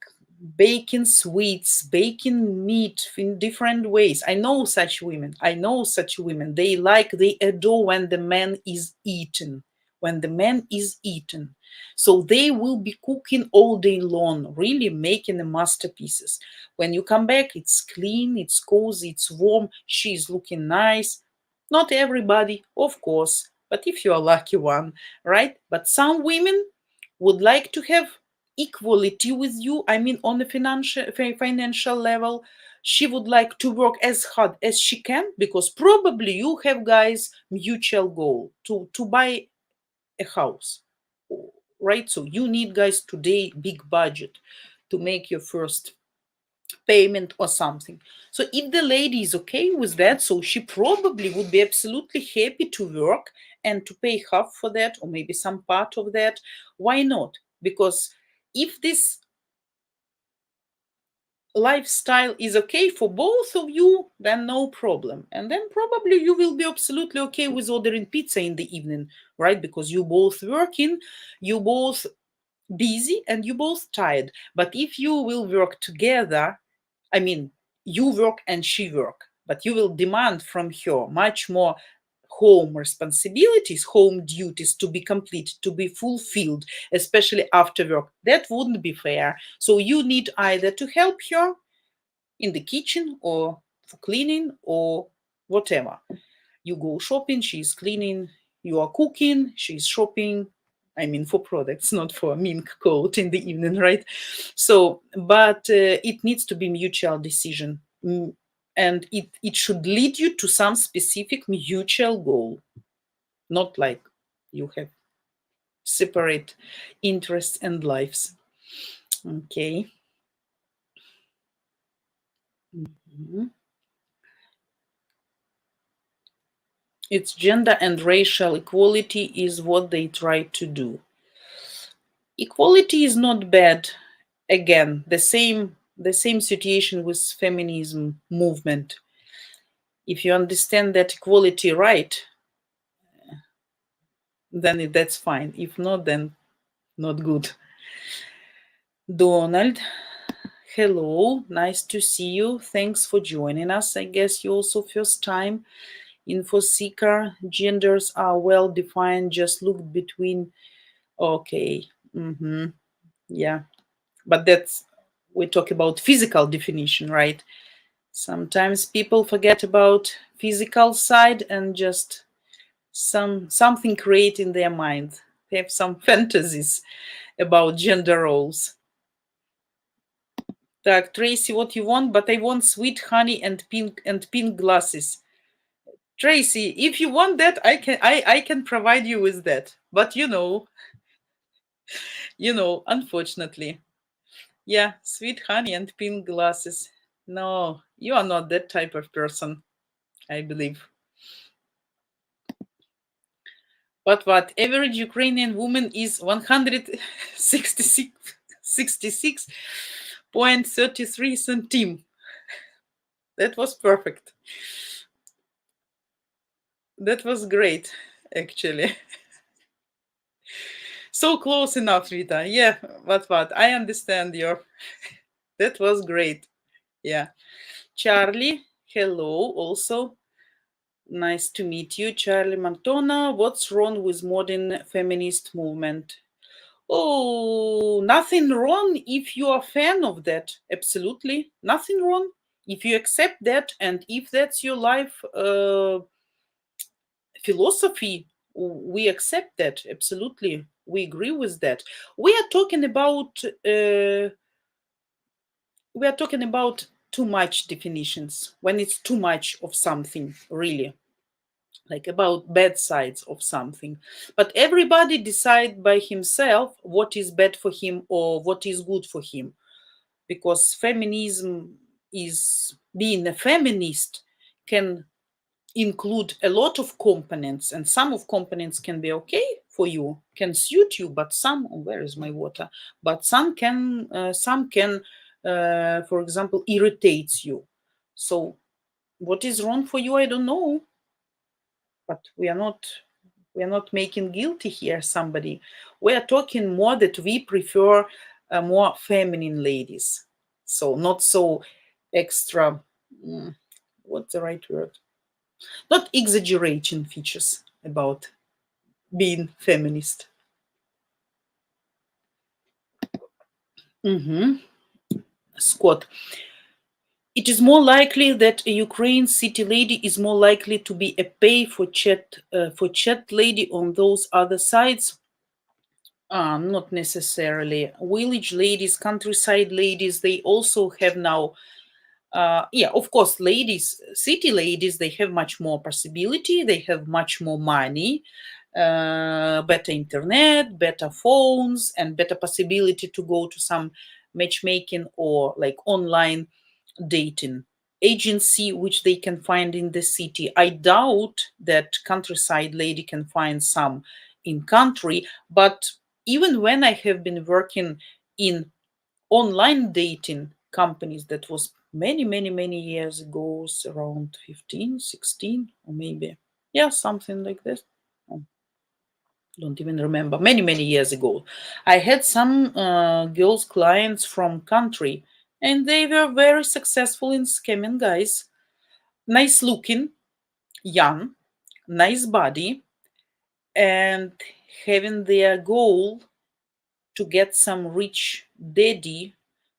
baking sweets, baking meat in different ways. I know such women. They adore when the man is eaten. When the man is eaten. So they will be cooking all day long, really making the masterpieces. When you come back, it's clean, it's cozy, it's warm, she's looking nice. Not everybody, of course, but if you're a lucky one, right? But some women would like to have equality with you. I mean, on the financial level, she would like to work as hard as she can, because probably you have, guys, mutual goal to buy a house, right? So you need, guys, today big budget to make your first payment or something. So if the lady is okay with that, so she probably would be absolutely happy to work and to pay half for that, or maybe some part of that. Why not? Because if this lifestyle is okay for both of you, then no problem. And then probably you will be absolutely okay with ordering pizza in the evening, right? Because you both working, you both busy, and you both tired. But if you will work together, I mean, you work and she work, but you will demand from her much more home responsibilities, home duties to be complete, to be fulfilled, especially after work. That wouldn't be fair. So you need either to help her in the kitchen or for cleaning or whatever. You go shopping, she's cleaning, you are cooking, she's shopping. I mean, for products, not for a mink coat in the evening, right? So, but it needs to be mutual decision. And it should lead you to some specific mutual goal, not like you have separate interests and lives. Okay. Mhm. It's gender and racial equality is what they try to do. Equality is not bad. Again, the same situation with feminism movement. If you understand that equality right, then that's fine. If not, then not good. Donald, hello, nice to see you. Thanks for joining us. I guess you also first time. Info seeker, genders are well defined. Just look between. Okay. Yeah, but we talk about physical definition, right? Sometimes people forget about physical side and just something create in their mind. They have some fantasies about gender roles. Так, Tracy, what you want? But I want sweet honey and pink glasses. Tracy, if you want that, I can provide you with that. But unfortunately. Yeah, sweet honey and pink glasses. No, you are not that type of person, I believe. But what? Average Ukrainian woman is 166.33 centim. That was perfect. That was great, actually. So close enough, Rita. Yeah, what? I understand your. That was great. Yeah. Charlie, hello, also. Nice to meet you, Charlie Montona. What's wrong with modern feminist movement? Oh, nothing wrong if you are a fan of that. Absolutely. Nothing wrong. If you accept that and if that's your life philosophy, we accept that. Absolutely. We agree with that. We are talking about too much definitions, when it's too much of something, really, like about bad sides of something. But everybody decide by himself what is bad for him or what is good for him, because feminism is, being a feminist can include a lot of components, and some of components can be okay for you, can suit you, but some, where is my water, but some can for example, irritates you. So what is wrong for you? I don't know, but we are not making guilty here somebody. We are talking more that we prefer more feminine ladies, so not so extra. What's the right word? Not exaggerating features about being feminist. Scott, it is more likely that a Ukraine city lady is more likely to be a pay for chat lady on those other sites. Not necessarily. Village ladies, countryside ladies, they also have now, yeah, of course, ladies, city ladies, they have much more possibility, they have much more money, better internet, better phones, and better possibility to go to some matchmaking or like online dating agency which they can find in the city. I doubt that countryside lady can find some in country, but even when I have been working in online dating companies, that was many many many years ago, around 15, 16, or maybe, yeah, something like this. Don't even remember, many many years ago, I had some girls clients from country, and they were very successful in scamming guys. Nice looking, young, nice body, and having their goal to get some rich daddy.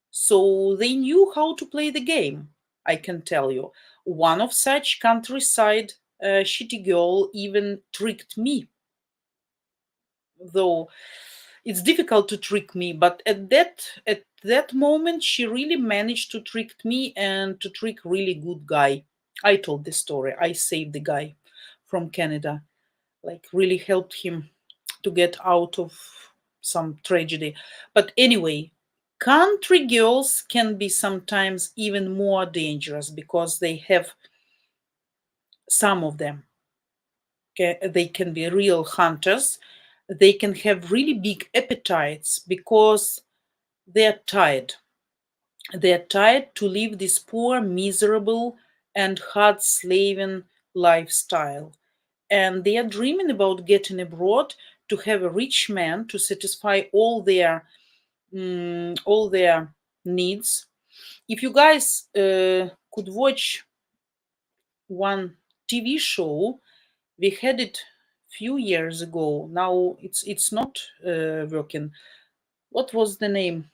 So they knew how to play the game, I can tell you. One of such countryside shitty girl even tricked me, though it's difficult to trick me, but at that moment she really managed to trick me and to trick really good guy. I told the story. I saved the guy from Canada, like really helped him to get out of some tragedy. But anyway, country girls can be sometimes even more dangerous because they have, some of them, they can be real hunters. They can have really big appetites because they're tired. They're tired to live this poor, miserable, and hard slaving lifestyle. And they are dreaming about getting abroad to have a rich man to satisfy all their needs. If you guys could watch one TV show, we had it few years ago. Now it's not working. What was the name?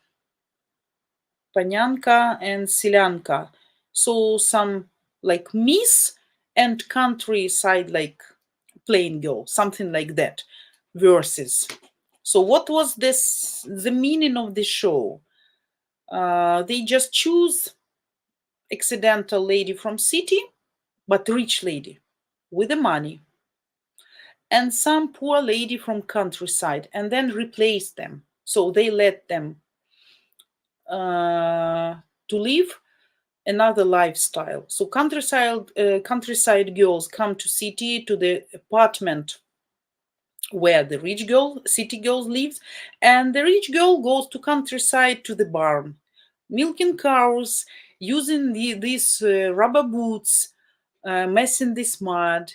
Panyanka and Silyanka. So some like Miss and countryside like plain girl, something like that. Verses. So what was this? The meaning of the show? They just choose accidental lady from city, but rich lady with the money, and some poor lady from countryside, and then replace them. So they let them to live another lifestyle. So countryside girls come to city, to the apartment where the rich girl, city girls lives, and the rich girl goes to countryside, to the barn, milking cows, using these rubber boots, messing this mud,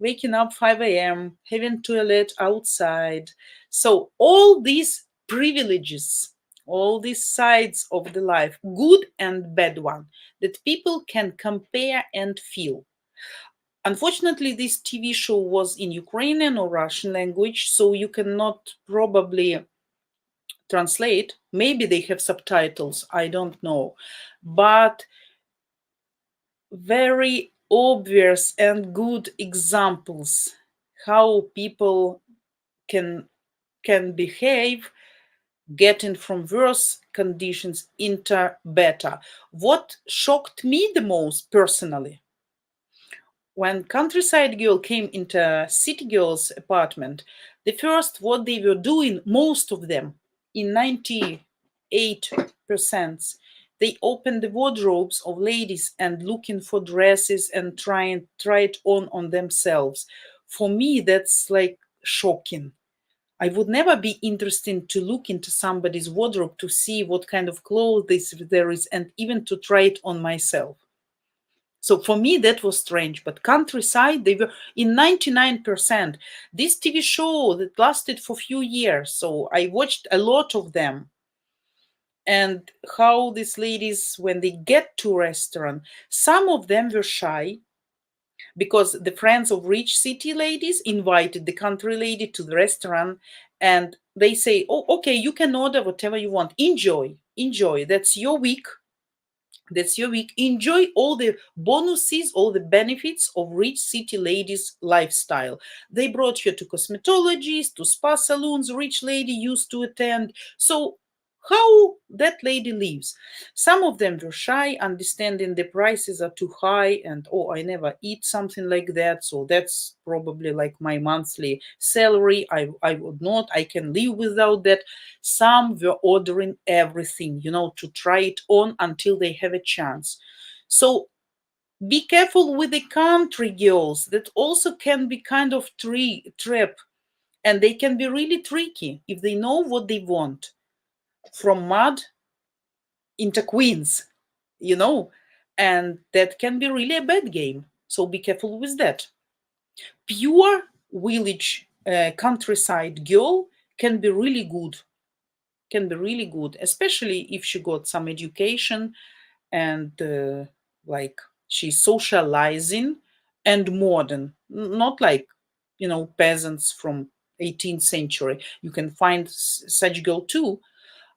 waking up 5 a.m., having toilet outside. So all these privileges, all these sides of the life, good and bad one, that people can compare and feel. Unfortunately, this TV show was in Ukrainian or Russian language, so you cannot probably translate. Maybe they have subtitles, I don't know. But very obvious and good examples how people can behave, getting from worse conditions into better. What shocked me the most personally, when countryside girl came into city girl's apartment, the first what they were doing, most of them, in 98%, they opened the wardrobes of ladies and looking for dresses and try it on themselves. For me, that's like shocking. I would never be interested to look into somebody's wardrobe to see what kind of clothes there is and even to try it on myself. So for me, that was strange. But Countryside, they were in 99%. This TV show that lasted for a few years. So I watched a lot of them. And how these ladies, when they get to a restaurant, some of them were shy because the friends of rich city ladies invited the country lady to the restaurant, and they say, oh, okay, you can order whatever you want. Enjoy. That's your week. Enjoy all the bonuses, all the benefits of rich city ladies' lifestyle. They brought her to cosmetologists, to spa salons rich lady used to attend. So how that lady lives. Some of them were shy, understanding the prices are too high, and oh, I never eat something like that, so that's probably like my monthly salary. I would not, I can live without that. Some were ordering everything, to try it on until they have a chance. So be careful with the country girls. That also can be kind of trap, and they can be really tricky if they know what they want. From mud into queens, and that can be really a bad game. So be careful with that. Pure village countryside girl can be really good, especially if she got some education and like she's socializing and modern, not like peasants from 18th century. You can find such girl too.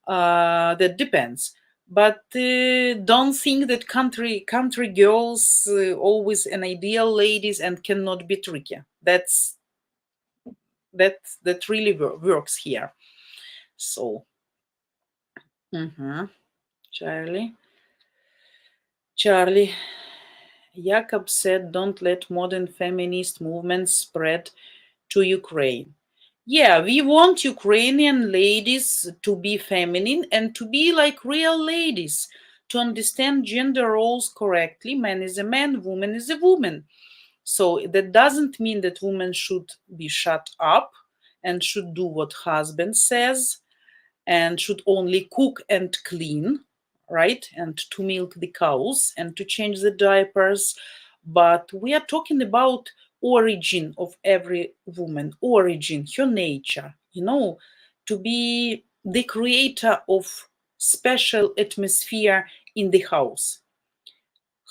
That depends. But don't think that country girls always an ideal ladies and cannot be tricky. That really works here. So, Charlie, Jakob said, "Don't let modern feminist movements spread to Ukraine." Yeah, we want Ukrainian ladies to be feminine and to be like real ladies, to understand gender roles correctly. Man is a man, woman is a woman. So that doesn't mean that women should be shut up and should do what husband says and should only cook and clean, right? And to milk the cows and to change the diapers. But we are talking about origin of every woman, origin, her nature, to be the creator of special atmosphere in the house.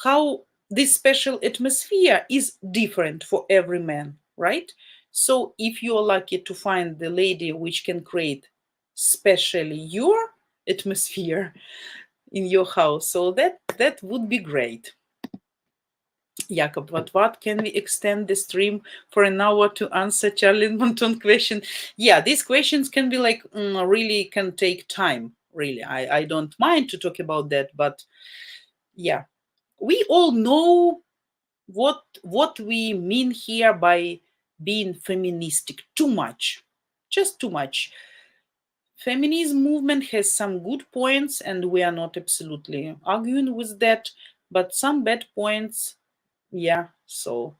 How this special atmosphere is different for every man, right? So if you're lucky to find the lady which can create specially your atmosphere in your house, so that would be great. Jakob, what can we extend the stream for an hour to answer Charlie Monton question? Yeah, these questions can be like really can take time. Really, I don't mind to talk about that, but yeah, we all know what we mean here by being feministic. Too much, just too much. Feminism movement has some good points, and we are not absolutely arguing with that, but some bad points. Yeah, so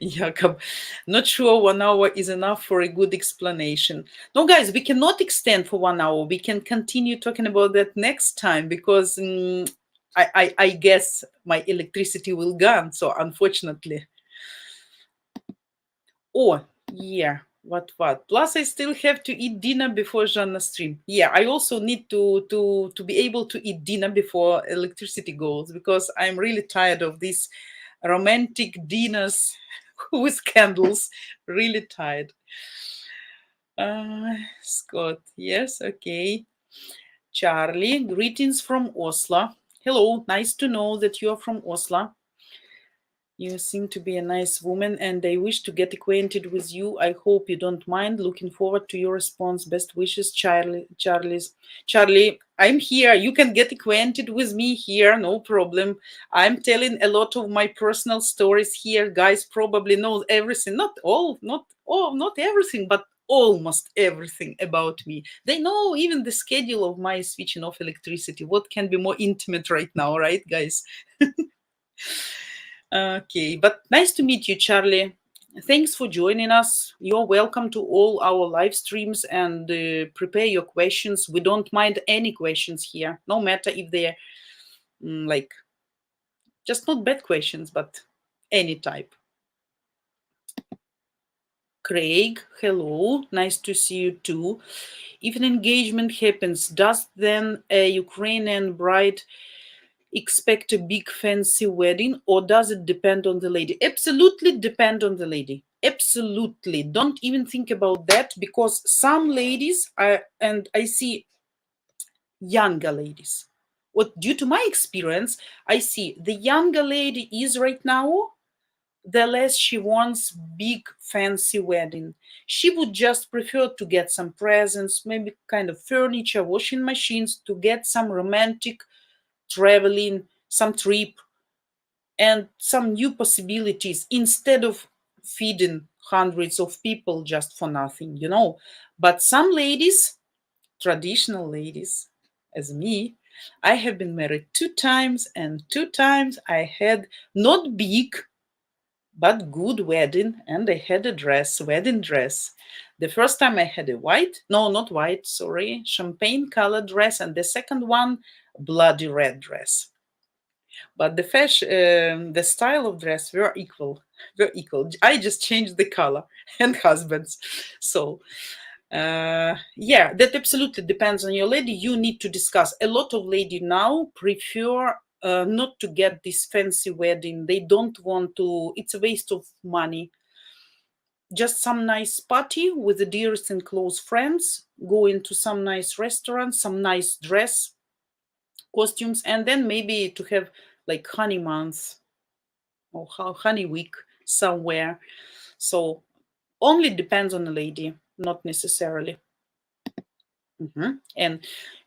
Jakob, not sure 1 hour is enough for a good explanation. No, guys, we cannot extend for 1 hour. We can continue talking about that next time because I guess my electricity will gone. So unfortunately. Oh, yeah. What? Plus, I still have to eat dinner before Jana stream. Yeah, I also need to be able to eat dinner before electricity goes because I'm really tired of these romantic dinners with candles. Really tired. Scott, yes, okay. Charlie, greetings from Oslo. Hello, nice to know that you are from Oslo. You seem to be a nice woman and I wish to get acquainted with you. I hope you don't mind. Looking forward to your response. Best wishes, Charlie. Charlie, I'm here. You can get acquainted with me here. No problem. I'm telling a lot of my personal stories here. Guys probably know everything. Not everything, but almost everything about me. They know even the schedule of my switching off electricity. What can be more intimate right now, right, guys? Okay, but nice to meet you, Charlie. Thanks for joining us. You're welcome to all our live streams, and prepare your questions. We don't mind any questions here, no matter if they're like just not bad questions, but any type. Craig, hello, nice to see you too. If an engagement happens, does then a Ukrainian bride expect a big fancy wedding, or does it depend on the lady? Absolutely depend on the lady. Absolutely. Don't even think about that, because some ladies are, and I see younger ladies. What, due to my experience, I see the younger lady is right now, the less she wants big fancy wedding. She would just prefer to get some presents, maybe kind of furniture, washing machines, to get some romantic traveling, some trip, and some new possibilities, instead of feeding hundreds of people just for nothing. But some ladies, traditional ladies, as me, I have been married 2 times, and 2 times I had not big but good wedding, and I had a dress, wedding dress. The first time I had a white, no, not white, sorry, champagne colored dress, and the second one, bloody red dress. But the fashion, the style of dress were equal, were equal. I just changed the color and husbands. So yeah, that absolutely depends on your lady. You need to discuss. A lot of lady now prefer not to get this fancy wedding. They don't want to. It's a waste of money. Just some nice party with the dearest and close friends. Go into some nice restaurant, some nice dress, costumes, and then maybe to have like honey month or honey week somewhere. So only depends on the lady, not necessarily. And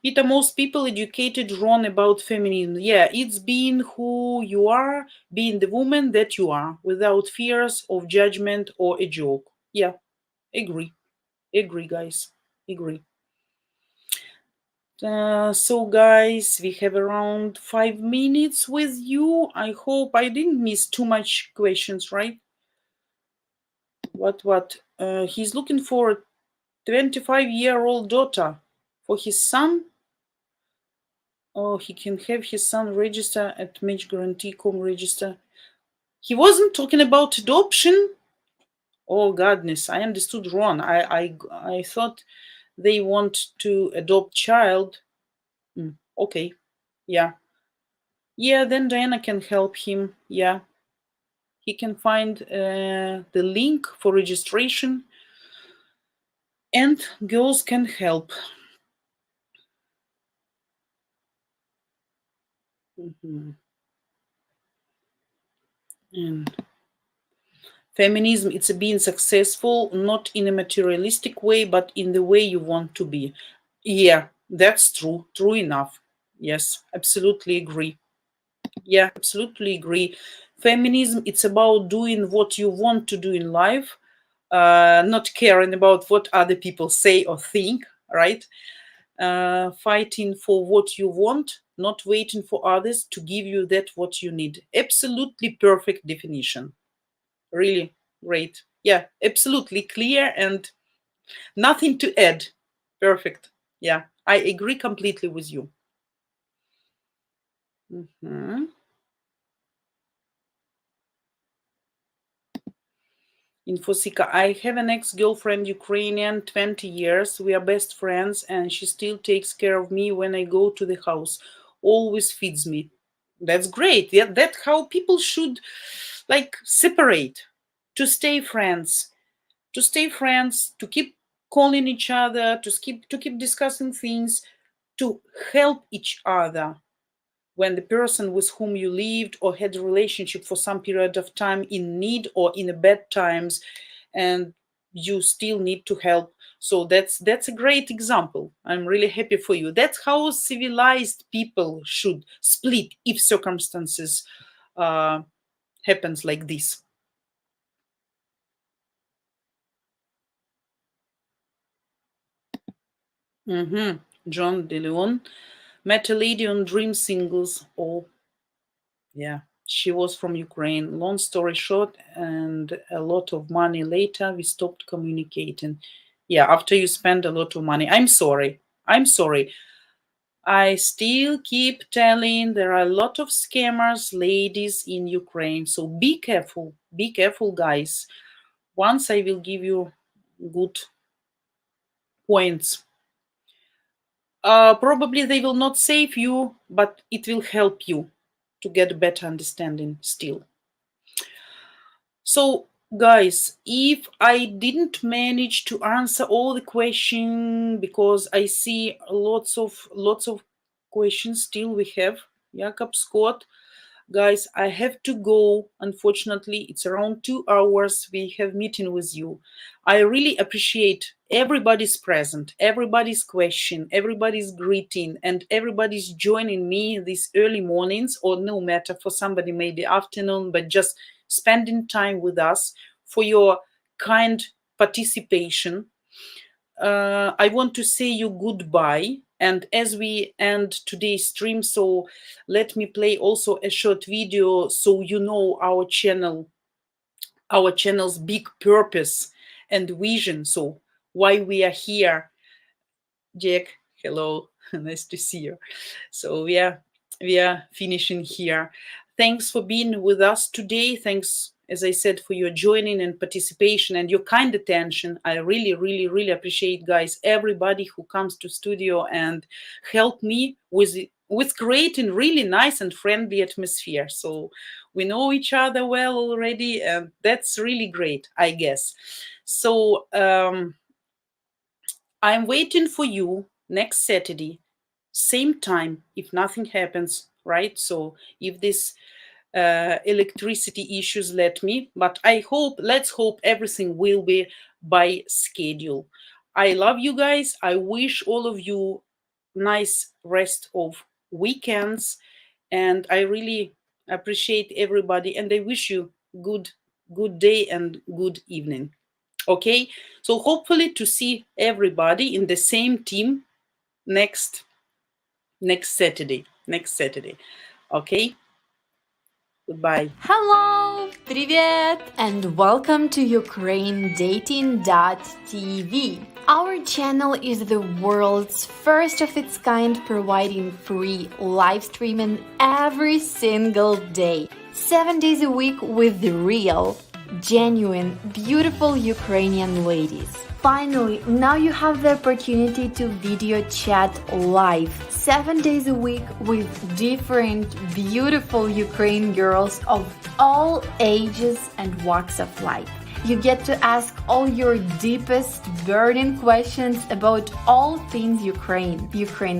Vita, most people educated wrong about feminism. Yeah, it's being who you are, being the woman that you are, without fears of judgment or a joke. Yeah, agree. Agree, guys. Agree. So, guys, we have around 5 minutes with you. I hope I didn't miss too much questions, right? What? He's looking for a 25-year-old daughter for his son. Oh, he can have his son register at matchguarantee.com register. He wasn't talking about adoption. Oh goodness, I understood wrong. I thought they want to adopt child. Okay, yeah, yeah. Then Diana can help him. Yeah, he can find the link for registration, and girls can help. And feminism, it's being successful, not in a materialistic way, but in the way you want to be. Yeah, that's true. True enough. Yes, absolutely agree. Yeah, absolutely agree. Feminism, it's about doing what you want to do in life, not caring about what other people say or think, right? Fighting for what you want, not waiting for others to give you that what you need. Absolutely perfect definition. Really great. Yeah, absolutely clear and nothing to add. Perfect. Yeah, I agree completely with you. Infosika, I have an ex-girlfriend, Ukrainian, 20 years. We are best friends, and she still takes care of me when I go to the house. Always feeds me. That's great. Yeah, that's how people should like separate, to stay friends, to keep calling each other, to keep discussing things, to help each other when the person with whom you lived or had a relationship for some period of time in need or in a bad times, and you still need to help. So that's a great example. I'm really happy for you. That's how civilized people should split if circumstances happens like this. John De Leon met a lady on Dream Singles. Oh, yeah. She was from Ukraine. Long story short, and a lot of money later, we stopped communicating. Yeah, after you spend a lot of money. I'm sorry. I'm sorry. I still keep telling there are a lot of scammers, ladies in Ukraine. So be careful. Be careful, guys. Once I will give you good points. Probably they will not save you, but it will help you to get a better understanding still. So, guys, if I didn't manage to answer all the questions, because I see lots of questions still we have. Jakob Scott, guys, I have to go. Unfortunately, it's around 2 hours. We have meeting with you. I really appreciate everybody's present, everybody's question, everybody's greeting, and everybody's joining me these early mornings, or no matter for somebody maybe afternoon, but just spending time with us, for your kind participation. I want to say you goodbye. And as we end today's stream, so let me play also a short video so you know our channel's big purpose and vision. So why we are here. Jack, hello, nice to see you. So we are finishing here. Thanks for being with us today. Thanks, as I said, for your joining and participation and your kind attention. I really, really, really appreciate, guys, everybody who comes to studio and help me with creating really nice and friendly atmosphere. So we know each other well already, and that's really great, I guess. So I'm waiting for you next Saturday, same time, if nothing happens, right? So if this electricity issues let me, but let's hope everything will be by schedule. I love you guys. I wish all of you nice rest of weekends, and I really appreciate everybody, and I wish you good day and good evening. Okay, so hopefully to see everybody in the same team next Saturday. Okay, goodbye. Hello, привет, and welcome to ukrainedating.tv. Our channel is the world's first of its kind, providing free live streaming every single day, 7 days a week with the real, genuine, beautiful Ukrainian ladies. Finally, now you have the opportunity to video chat live 7 days a week with different beautiful Ukrainian girls of all ages and walks of life. You get to ask all your deepest burning questions about all things Ukraine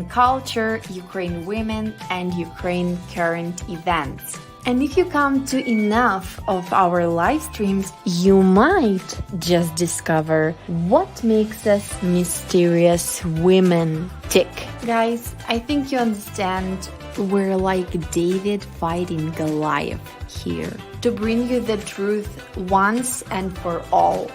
culture, Ukraine women, and Ukraine current events. And if you come to enough of our live streams, you might just discover what makes us mysterious women tick. Guys, I think you understand we're like David fighting Goliath here to bring you the truth once and for all.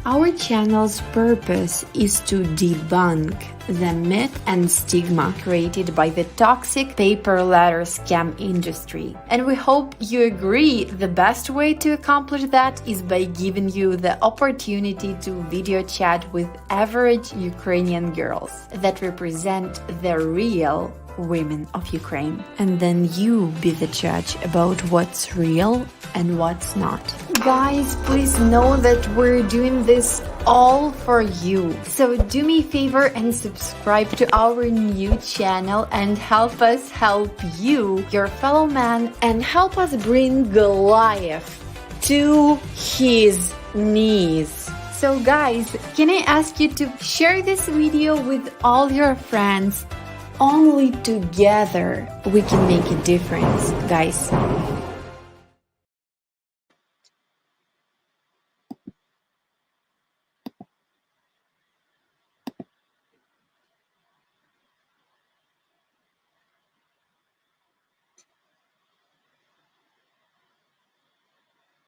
Our channel's purpose is to debunk the myth and stigma created by the toxic paper letter scam industry. And we hope you agree the best way to accomplish that is by giving you the opportunity to video chat with average Ukrainian girls that represent the real women of Ukraine. And then you be the judge about what's real and what's not. Guys, please know that we're doing this all for you. So do me a favor and subscribe to our new channel and help us help you, your fellow man, and help us bring Goliath to his knees. So guys, can I ask you to share this video with all your friends? Only together we can make a difference, guys.